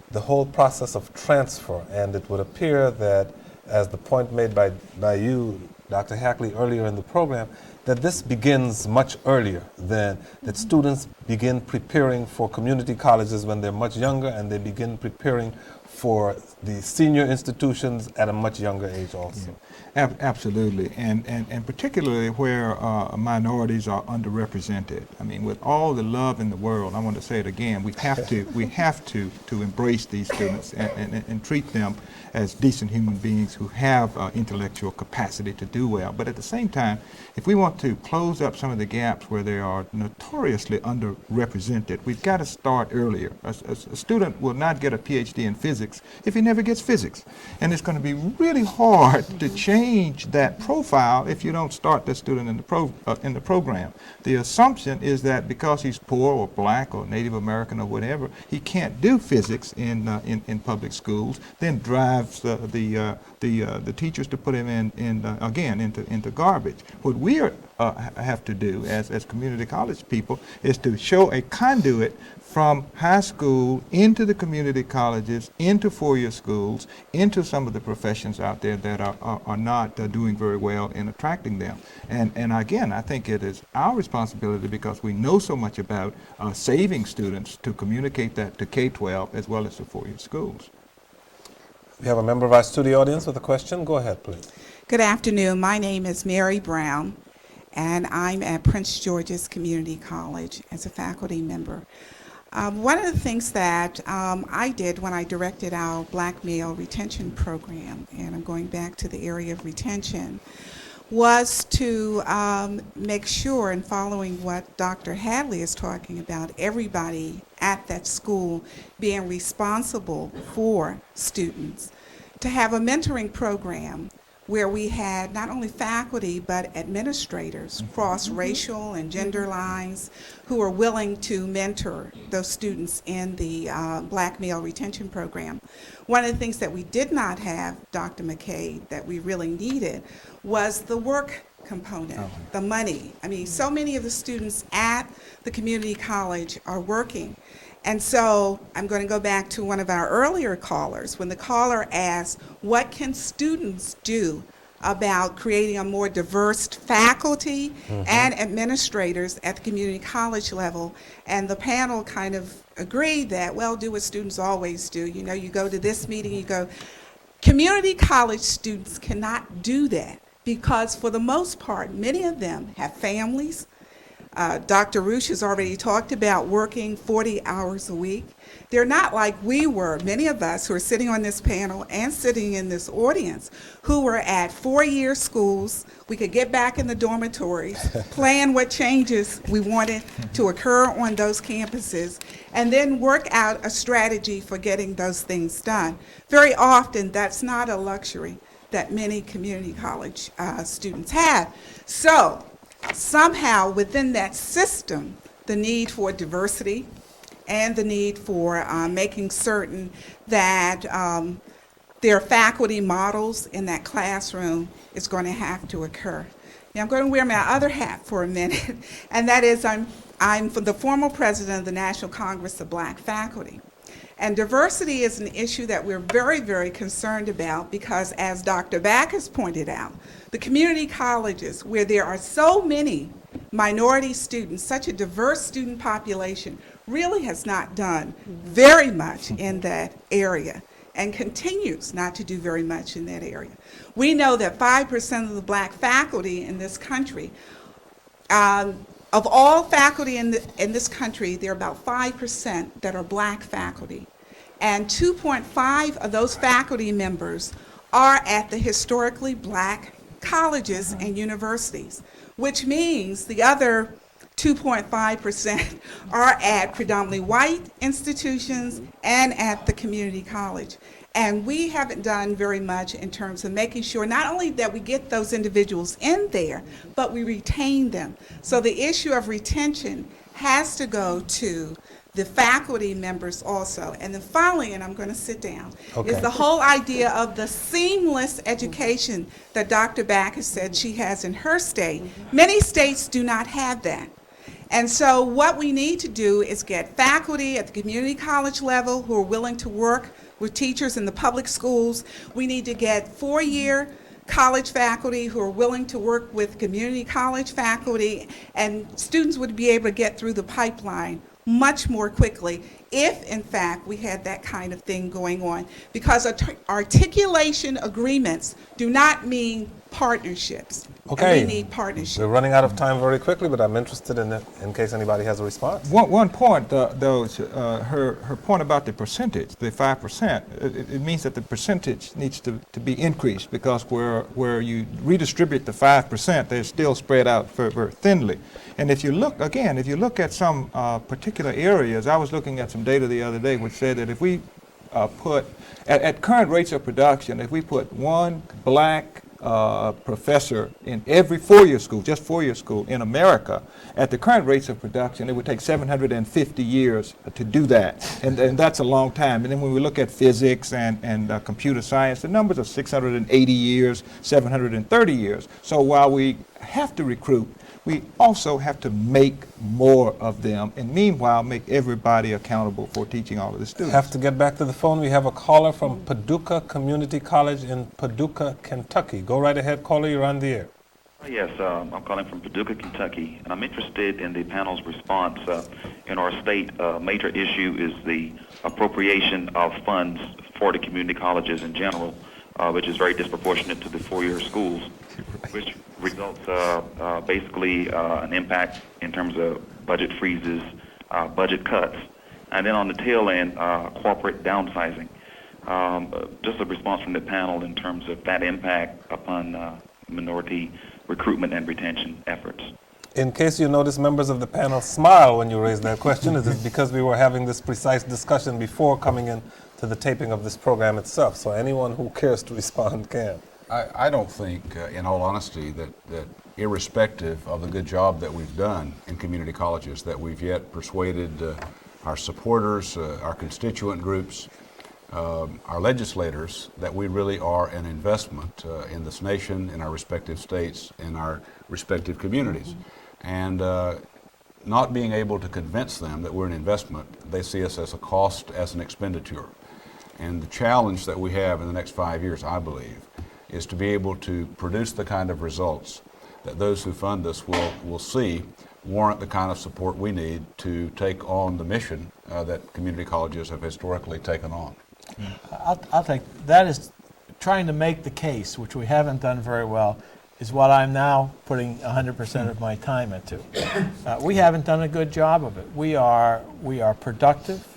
A: the whole process of transfer, and it would appear that, as the point made by you, Dr. Hackley, earlier in the program, that this begins much earlier than that students begin preparing for community colleges when they're much younger, and they begin preparing for the senior institutions at a much younger age also.
D: Yeah. Absolutely, and particularly where minorities are underrepresented. I mean, with all the love in the world, I want to say it again, we have to embrace these students and treat them as decent human beings who have intellectual capacity to do do well. But at the same time, if we want to close up some of the gaps where they are notoriously underrepresented, we've got to start earlier. A student will not get a PhD in physics if he never gets physics. And it's going to be really hard to change that profile if you don't start the student in the program. The assumption is that because he's poor or black or Native American or whatever, he can't do physics in public schools, then drives the teachers to put him into garbage. What we have to do as community college people is to show a conduit from high school into the community colleges, into four-year schools, into some of the professions out there that are not doing very well in attracting them. And again, I think it is our responsibility, because we know so much about saving students, to communicate that to K-12 as well as to four-year schools.
A: We have a member of our studio audience with a question. Go ahead, please.
S: Good afternoon. My name is Mary Brown, and I'm at Prince George's Community College as a faculty member. One of the things that I did when I directed our black male retention program, and I'm going back to the area of retention, was to make sure, and following what Dr. Hadley is talking about, everybody at that school being responsible for students, to have a mentoring program where we had not only faculty but administrators cross racial and gender lines who are willing to mentor those students in the black male retention program. One of the things that we did not have, Dr. McCade, that we really needed was the work component, the money. I mean, so many of the students at the community college are working. And so I'm going to go back to one of our earlier callers, when the caller asked, what can students do about creating a more diverse faculty and administrators at the community college level? And the panel kind of agreed that, well, do what students always do. You know, you go to this meeting, you go. Community college students cannot do that because, for the most part, many of them have families. Dr. Roosh has already talked about working 40 hours a week. They're not like we were, many of us who are sitting on this panel and sitting in this audience, who were at four-year schools. We could get back in the dormitories, plan what changes we wanted to occur on those campuses, and then work out a strategy for getting those things done. Very often, that's not a luxury that many community college students have. So, somehow within that system, the need for diversity and the need for making certain that there are faculty models in that classroom is going to have to occur. Now I'm going to wear my other hat for a minute, and that is I'm the former president of the National Congress of Black Faculty. And diversity is an issue that we're very, very concerned about because, as Dr. Backus pointed out, the community colleges where there are so many minority students, such a diverse student population, really has not done very much in that area and continues not to do very much in that area. We know that 5% of the black faculty in this country, of all faculty in this country, there are about 5% that are black faculty. And 2.5 of those faculty members are at the historically black colleges and universities, which means the other 2.5% are at predominantly white institutions and at the community college. And we haven't done very much in terms of making sure not only that we get those individuals in there, but we retain them. So the issue of retention has to go to the faculty members also. And then finally, and I'm going to sit down, is the whole idea of the seamless education that Dr. Backus said she has in her state. Many states do not have that. And so what we need to do is get faculty at the community college level who are willing to work with teachers in the public schools. We need to get four-year college faculty who are willing to work with community college faculty, and students would be able to get through the pipeline much more quickly if in fact we had that kind of thing going on, because articulation agreements do not mean partnerships.
A: Okay.
S: And we need partnerships.
A: We're running out of time very quickly, but I'm interested in it in case anybody has a response.
D: One point, though, her point about the percentage, the 5%, it means that the percentage needs to be increased, because where you redistribute the 5%, they're still spread out very thinly. And if you look, again, if you look at some particular areas, I was looking at some data the other day which said that if we put, at current rates of production, if we put one black professor in every four-year school, just four-year school in America, at the current rates of production, it would take 750 years to do that, and that's a long time. And then when we look at physics and computer science, the numbers are 680 years, 730 years. So while we have to recruit, we also have to make more of them, and meanwhile make everybody accountable for teaching all of the students.
A: Have to get back to the phone. We have a caller from Paducah Community College in Paducah, Kentucky. Go right ahead, caller, you're on the air.
T: Yes, I'm calling from Paducah, Kentucky, and I'm interested in the panel's response. In our state, a major issue is the appropriation of funds for the community colleges in general, which is very disproportionate to the four-year schools, which results basically an impact in terms of budget freezes, budget cuts, and then on the tail end, corporate downsizing. Just a response from the panel in terms of that impact upon minority recruitment and retention efforts.
A: In case you notice, members of the panel smile when you raise that question. Is it because we were having this precise discussion before coming in to the taping of this program itself? So anyone who cares to respond can.
C: I don't think, in all honesty, that irrespective of the good job that we've done in community colleges, that we've yet persuaded our supporters, our constituent groups, our legislators, that we really are an investment in this nation, in our respective states, in our respective communities. And not being able to convince them that we're an investment, they see us as a cost, as an expenditure. And the challenge that we have in the next 5 years, I believe, is to be able to produce the kind of results that those who fund us will see warrant the kind of support we need to take on the mission that community colleges have historically taken on.
G: I'll take that is trying to make the case, which we haven't done very well, is what I'm now putting 100% of my time into. We haven't done a good job of it. We are productive.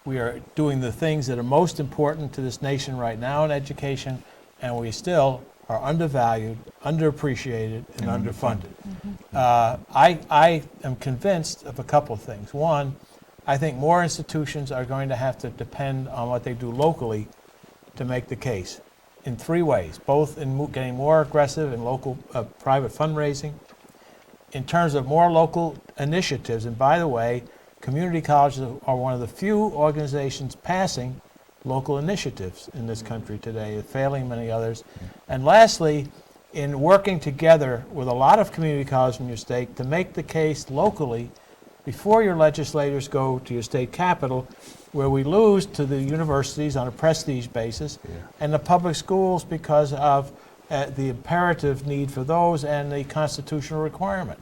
G: We are doing the things that are most important to this nation right now in education, and we still are undervalued, underappreciated, and underfunded. I am convinced of a couple of things. One, I think more institutions are going to have to depend on what they do locally to make the case in three ways, both in getting more aggressive in local private fundraising, in terms of more local initiatives. And by the way, community colleges are one of the few organizations passing local initiatives in this country today, failing many others. And lastly, in working together with a lot of community colleges in your state to make the case locally before your legislators go to your state capital, where we lose to the universities on a prestige basis, and the public schools because of the imperative need for those and the constitutional requirement.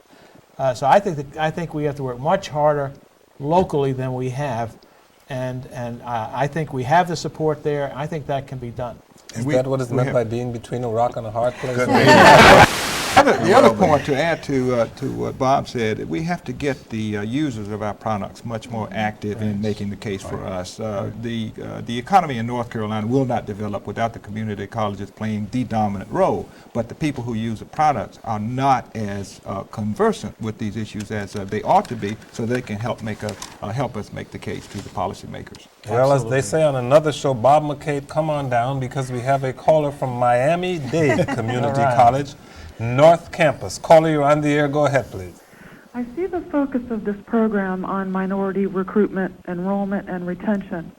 G: So I think we have to work much harder locally than we have, and I think we have the support there. I think that can be done.
A: Is that what is meant by being between a rock and a hard place?
D: The other point to add to what Bob said, we have to get the users of our products much more active in making the case for us. The economy in North Carolina will not develop without the community colleges playing the dominant role, but the people who use the products are not as conversant with these issues as they ought to be, so they can help us make the case to the policymakers.
A: Well, as they say on another show, Bob McCabe, come on down, because we have a caller from Miami-Dade Community College, North Campus. Caller, you're on the air. Go ahead, please.
U: I see the focus of this program on minority recruitment, enrollment, and retention.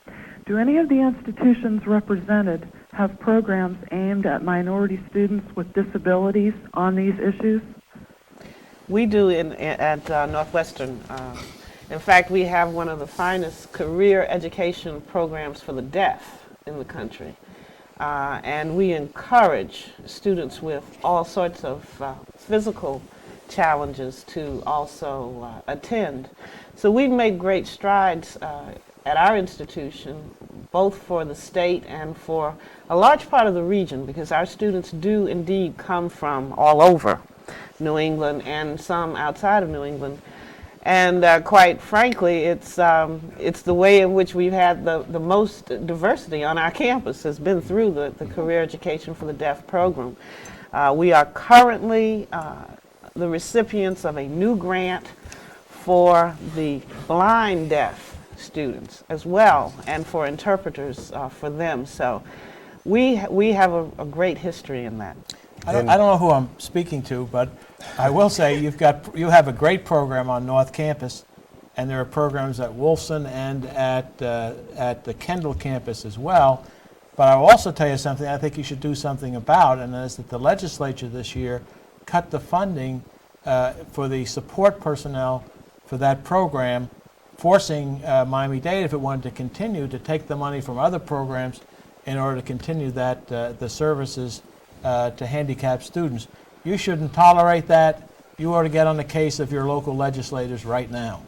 U: Do any of the institutions represented have programs aimed at minority students with disabilities on these issues?
E: We do at Northwestern. In fact, we have one of the finest career education programs for the deaf in the country. And we encourage students with all sorts of physical challenges to also attend. So we've made great strides at our institution, both for the state and for a large part of the region, because our students do indeed come from all over New England and some outside of New England. And quite frankly, it's the way in which we've had the most diversity on our campus has been through the Career Education for the Deaf program. We are currently the recipients of a new grant for the blind deaf students as well, and for interpreters for them. So we have a great history in that.
G: I don't know who I'm speaking to, but I will say you have a great program on North Campus, and there are programs at Wolfson and at the Kendall campus as well. But I will also tell you something I think you should do something about, and that is that the legislature this year cut the funding for the support personnel for that program, forcing Miami-Dade, if it wanted to continue, to take the money from other programs in order to continue that the services to handicapped students. You shouldn't tolerate that. You ought to get on the case of your local legislators right now.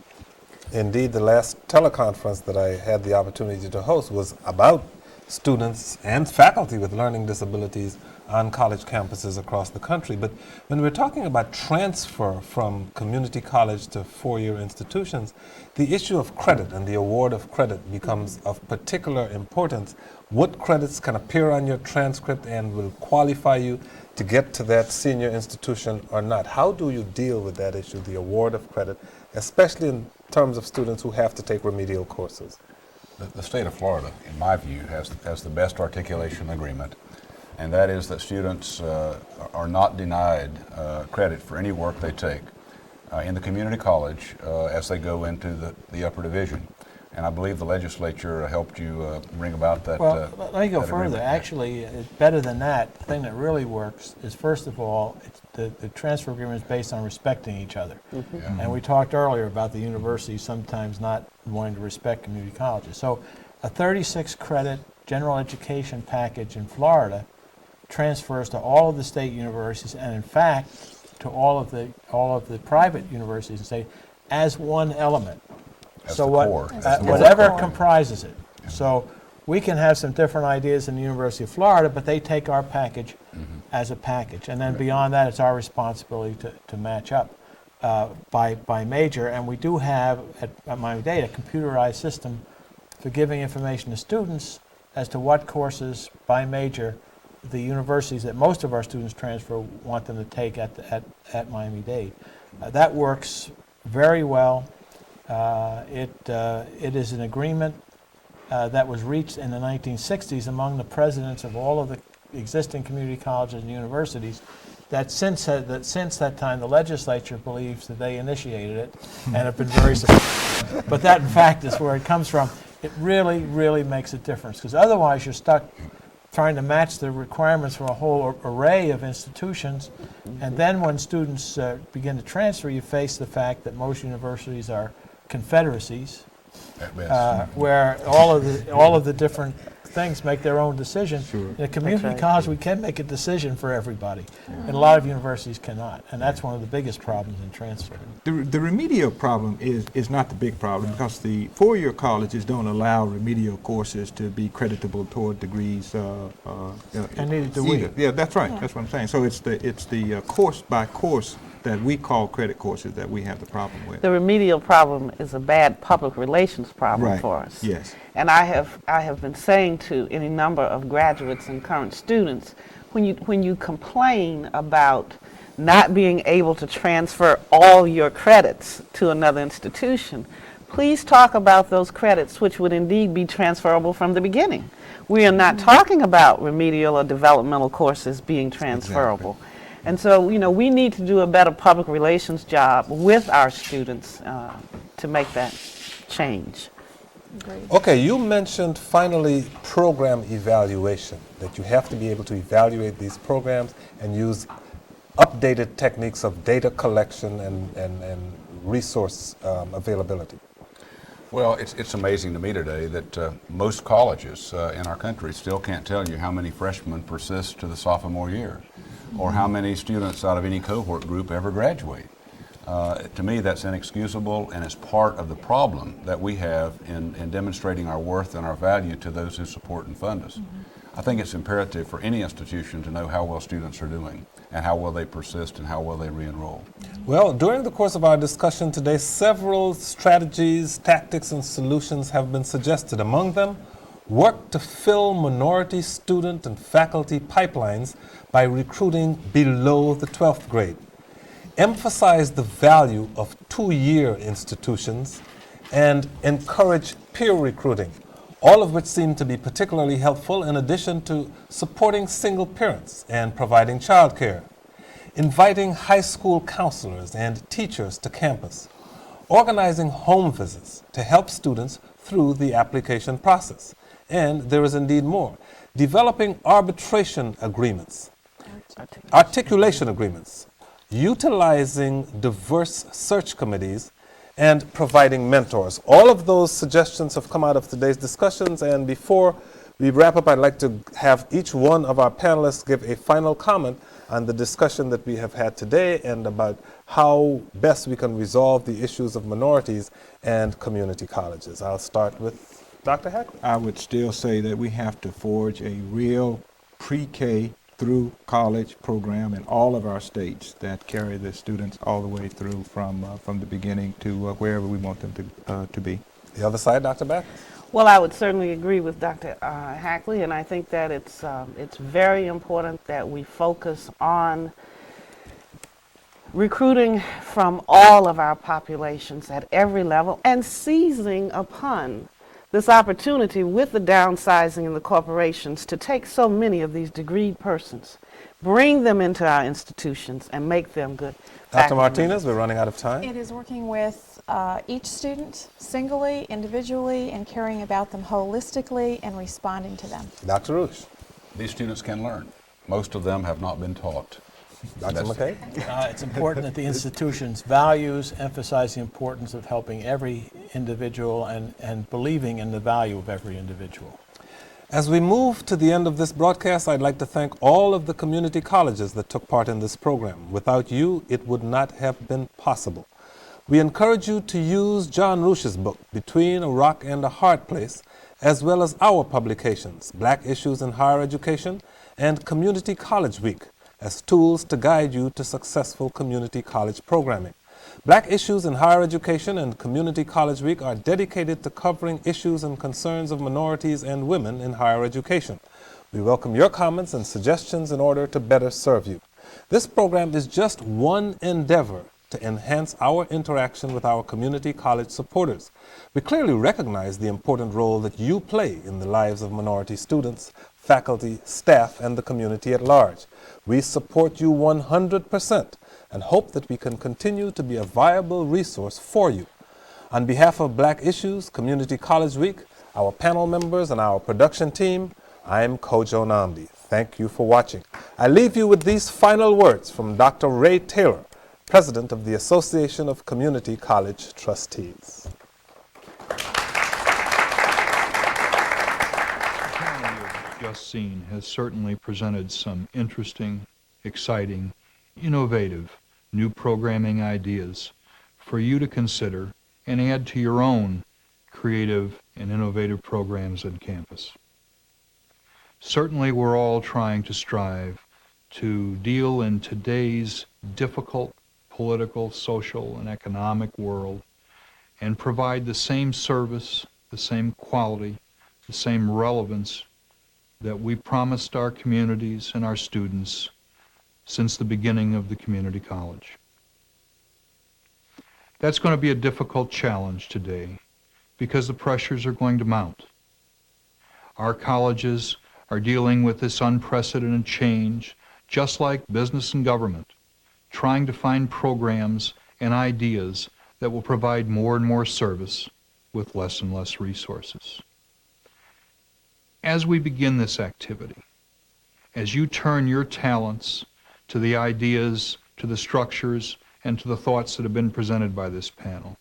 A: Indeed, the last teleconference that I had the opportunity to host was about students and faculty with learning disabilities on college campuses across the country. But when we're talking about transfer from community college to four-year institutions, the issue of credit and the award of credit becomes of particular importance. What credits can appear on your transcript and will qualify you to get to that senior institution or not? How do you deal with that issue, the award of credit, especially in terms of students who have to take remedial courses?
C: The state of Florida, in my view, has the best articulation agreement, and that is that students are not denied credit for any work they take in the community college as they go into the upper division. And I believe the legislature helped you bring about that.
G: Well, let me go further.
C: agreement.
G: Actually, it's better than that. The thing that really works is, first of all, the transfer agreement is based on respecting each other.
E: Mm-hmm.
C: Yeah.
G: And we talked earlier about the universities sometimes not wanting to respect community colleges. So a 36 credit general education package in Florida transfers to all of the state universities, and in fact to all of the private universities in the state as one element.
C: As
G: so
C: the
G: what,
C: core.
G: whatever comprises it. Yeah. So we can have some different ideas in the University of Florida, but they take our package as a package. And then beyond that, it's our responsibility to match up by major. And we do have at Miami-Dade a computerized system for giving information to students as to what courses by major the universities that most of our students transfer want them to take at Miami-Dade. That works very well. It is an agreement that was reached in the 1960s among the presidents of all of the existing community colleges and universities, that since that time the legislature believes that they initiated it and have been very supportive. But that in fact is where it comes from. It really, really makes a difference, because otherwise you're stuck trying to match the requirements from a whole array of institutions, and then when students begin to transfer, you face the fact that most universities are confederacies, where all of the different things make their own decision. Sure. In a community college, we can make a decision for everybody, and a lot of universities cannot, and that's one of the biggest problems in transfer.
D: The remedial problem is not the big problem, because the four-year colleges don't allow remedial courses to be creditable toward degrees.
G: And neither do we.
D: Yeah, that's right. Yeah. That's what I'm saying. So it's the course by course that we call credit courses that we have the problem with.
E: The remedial problem is a bad public relations problem for us.
D: Yes.
E: And I have been saying to any number of graduates and current students, when you complain about not being able to transfer all your credits to another institution, please talk about those credits which would indeed be transferable from the beginning. We are not talking about remedial or developmental courses being transferable. Exactly. And so, we need to do a better public relations job with our students to make that change.
F: Great.
A: Okay, you mentioned finally program evaluation, that you have to be able to evaluate these programs and use updated techniques of data collection and resource availability.
C: Well, it's amazing to me today that most colleges in our country still can't tell you how many freshmen persist to the sophomore year, or how many students out of any cohort group ever graduate. To me, that's inexcusable, and it's part of the problem that we have in demonstrating our worth and our value to those who support and fund us. I think it's imperative for any institution to know how well students are doing and how well they persist and how well they re-enroll.
A: Well, during the course of our discussion today, several strategies, tactics, and solutions have been suggested. Among them, work to fill minority student and faculty pipelines by recruiting below the 12th grade. Emphasize the value of two-year institutions and encourage peer recruiting, all of which seem to be particularly helpful in addition to supporting single parents and providing childcare. Inviting high school counselors and teachers to campus. Organizing home visits to help students through the application process. And there is indeed more. Developing articulation agreements, utilizing diverse search committees, and providing mentors. All of those suggestions have come out of today's discussions, and before we wrap up, I'd like to have each one of our panelists give a final comment on the discussion that we have had today and about how best we can resolve the issues of minorities and community colleges. I'll start with Dr. Hackley.
D: I would still say that we have to forge a real pre-K through college program in all of our states that carry the students all the way through from the beginning to wherever we want them to be.
A: The other side, Dr. Beck?
E: Well, I would certainly agree with Dr. Hackley, and I think that it's very important that we focus on recruiting from all of our populations at every level and seizing upon this opportunity with the downsizing in the corporations to take so many of these degreed persons, bring them into our institutions, and make them good
A: Dr. Martinez, we're running out of time.
F: It is working with each student singly, individually, and caring about them holistically and responding to them.
A: Dr. Roosh.
C: These students can learn. Most of them have not been taught.
A: Dr. McKay?
G: It's important that the institution's values emphasize the importance of helping every individual and believing in the value of every individual.
A: As we move to the end of this broadcast, I'd like to thank all of the community colleges that took part in this program. Without you, it would not have been possible. We encourage you to use John Roosh's book, Between a Rock and a Hard Place, as well as our publications, Black Issues in Higher Education and Community College Week, as tools to guide you to successful community college programming. Black Issues in Higher Education and Community College Week are dedicated to covering issues and concerns of minorities and women in higher education. We welcome your comments and suggestions in order to better serve you. This program is just one endeavor to enhance our interaction with our community college supporters. We clearly recognize the important role that you play in the lives of minority students, faculty, staff, and the community at large. We support you 100% and hope that we can continue to be a viable resource for you. On behalf of Black Issues Community College Week, our panel members, and our production team, I'm Kojo Nnamdi. Thank you for watching. I leave you with these final words from Dr. Ray Taylor, President of the Association of Community College Trustees.
B: Just seen has certainly presented some interesting, exciting, innovative new programming ideas for you to consider and add to your own creative and innovative programs on campus. Certainly we're all trying to strive to deal in today's difficult political, social, and economic world and provide the same service, the same quality, the same relevance that we promised our communities and our students since the beginning of the community college. That's going to be a difficult challenge today because the pressures are going to mount. Our colleges are dealing with this unprecedented change, just like business and government, trying to find programs and ideas that will provide more and more service with less and less resources. As we begin this activity, as you turn your talents to the ideas, to the structures, and to the thoughts that have been presented by this panel,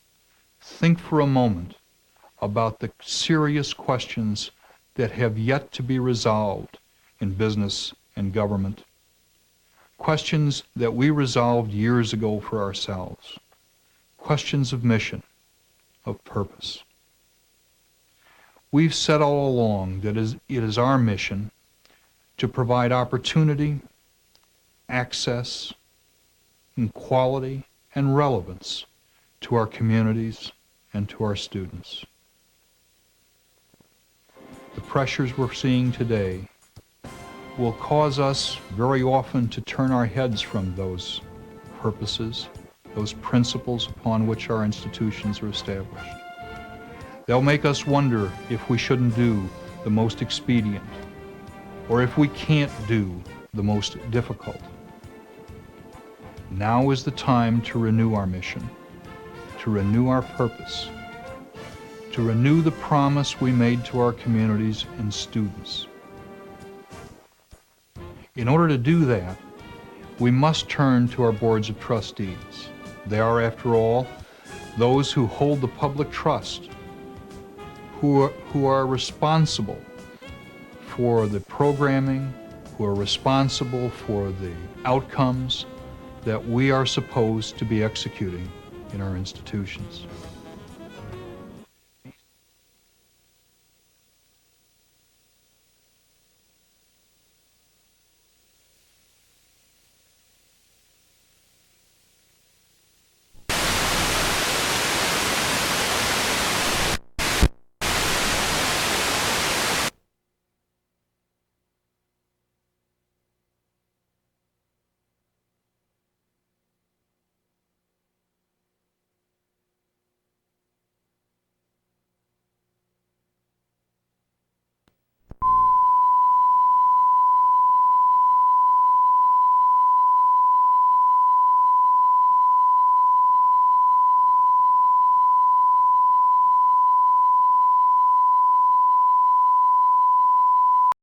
B: think for a moment about the serious questions that have yet to be resolved in business and government, questions that we resolved years ago for ourselves. questions of mission, of purpose. We've said all along that it is our mission to provide opportunity, access, and quality and relevance to our communities and to our students. The pressures we're seeing today will cause us very often to turn our heads from those purposes, those principles upon which our institutions are established. They'll make us wonder if we shouldn't do the most expedient, or if we can't do the most difficult. Now is the time to renew our mission, to renew our purpose, to renew the promise we made to our communities and students. In order to do that, we must turn to our boards of trustees. They are, after all, those who hold the public trust, who are responsible for the programming, who are responsible for the outcomes that we are supposed to be executing in our institutions.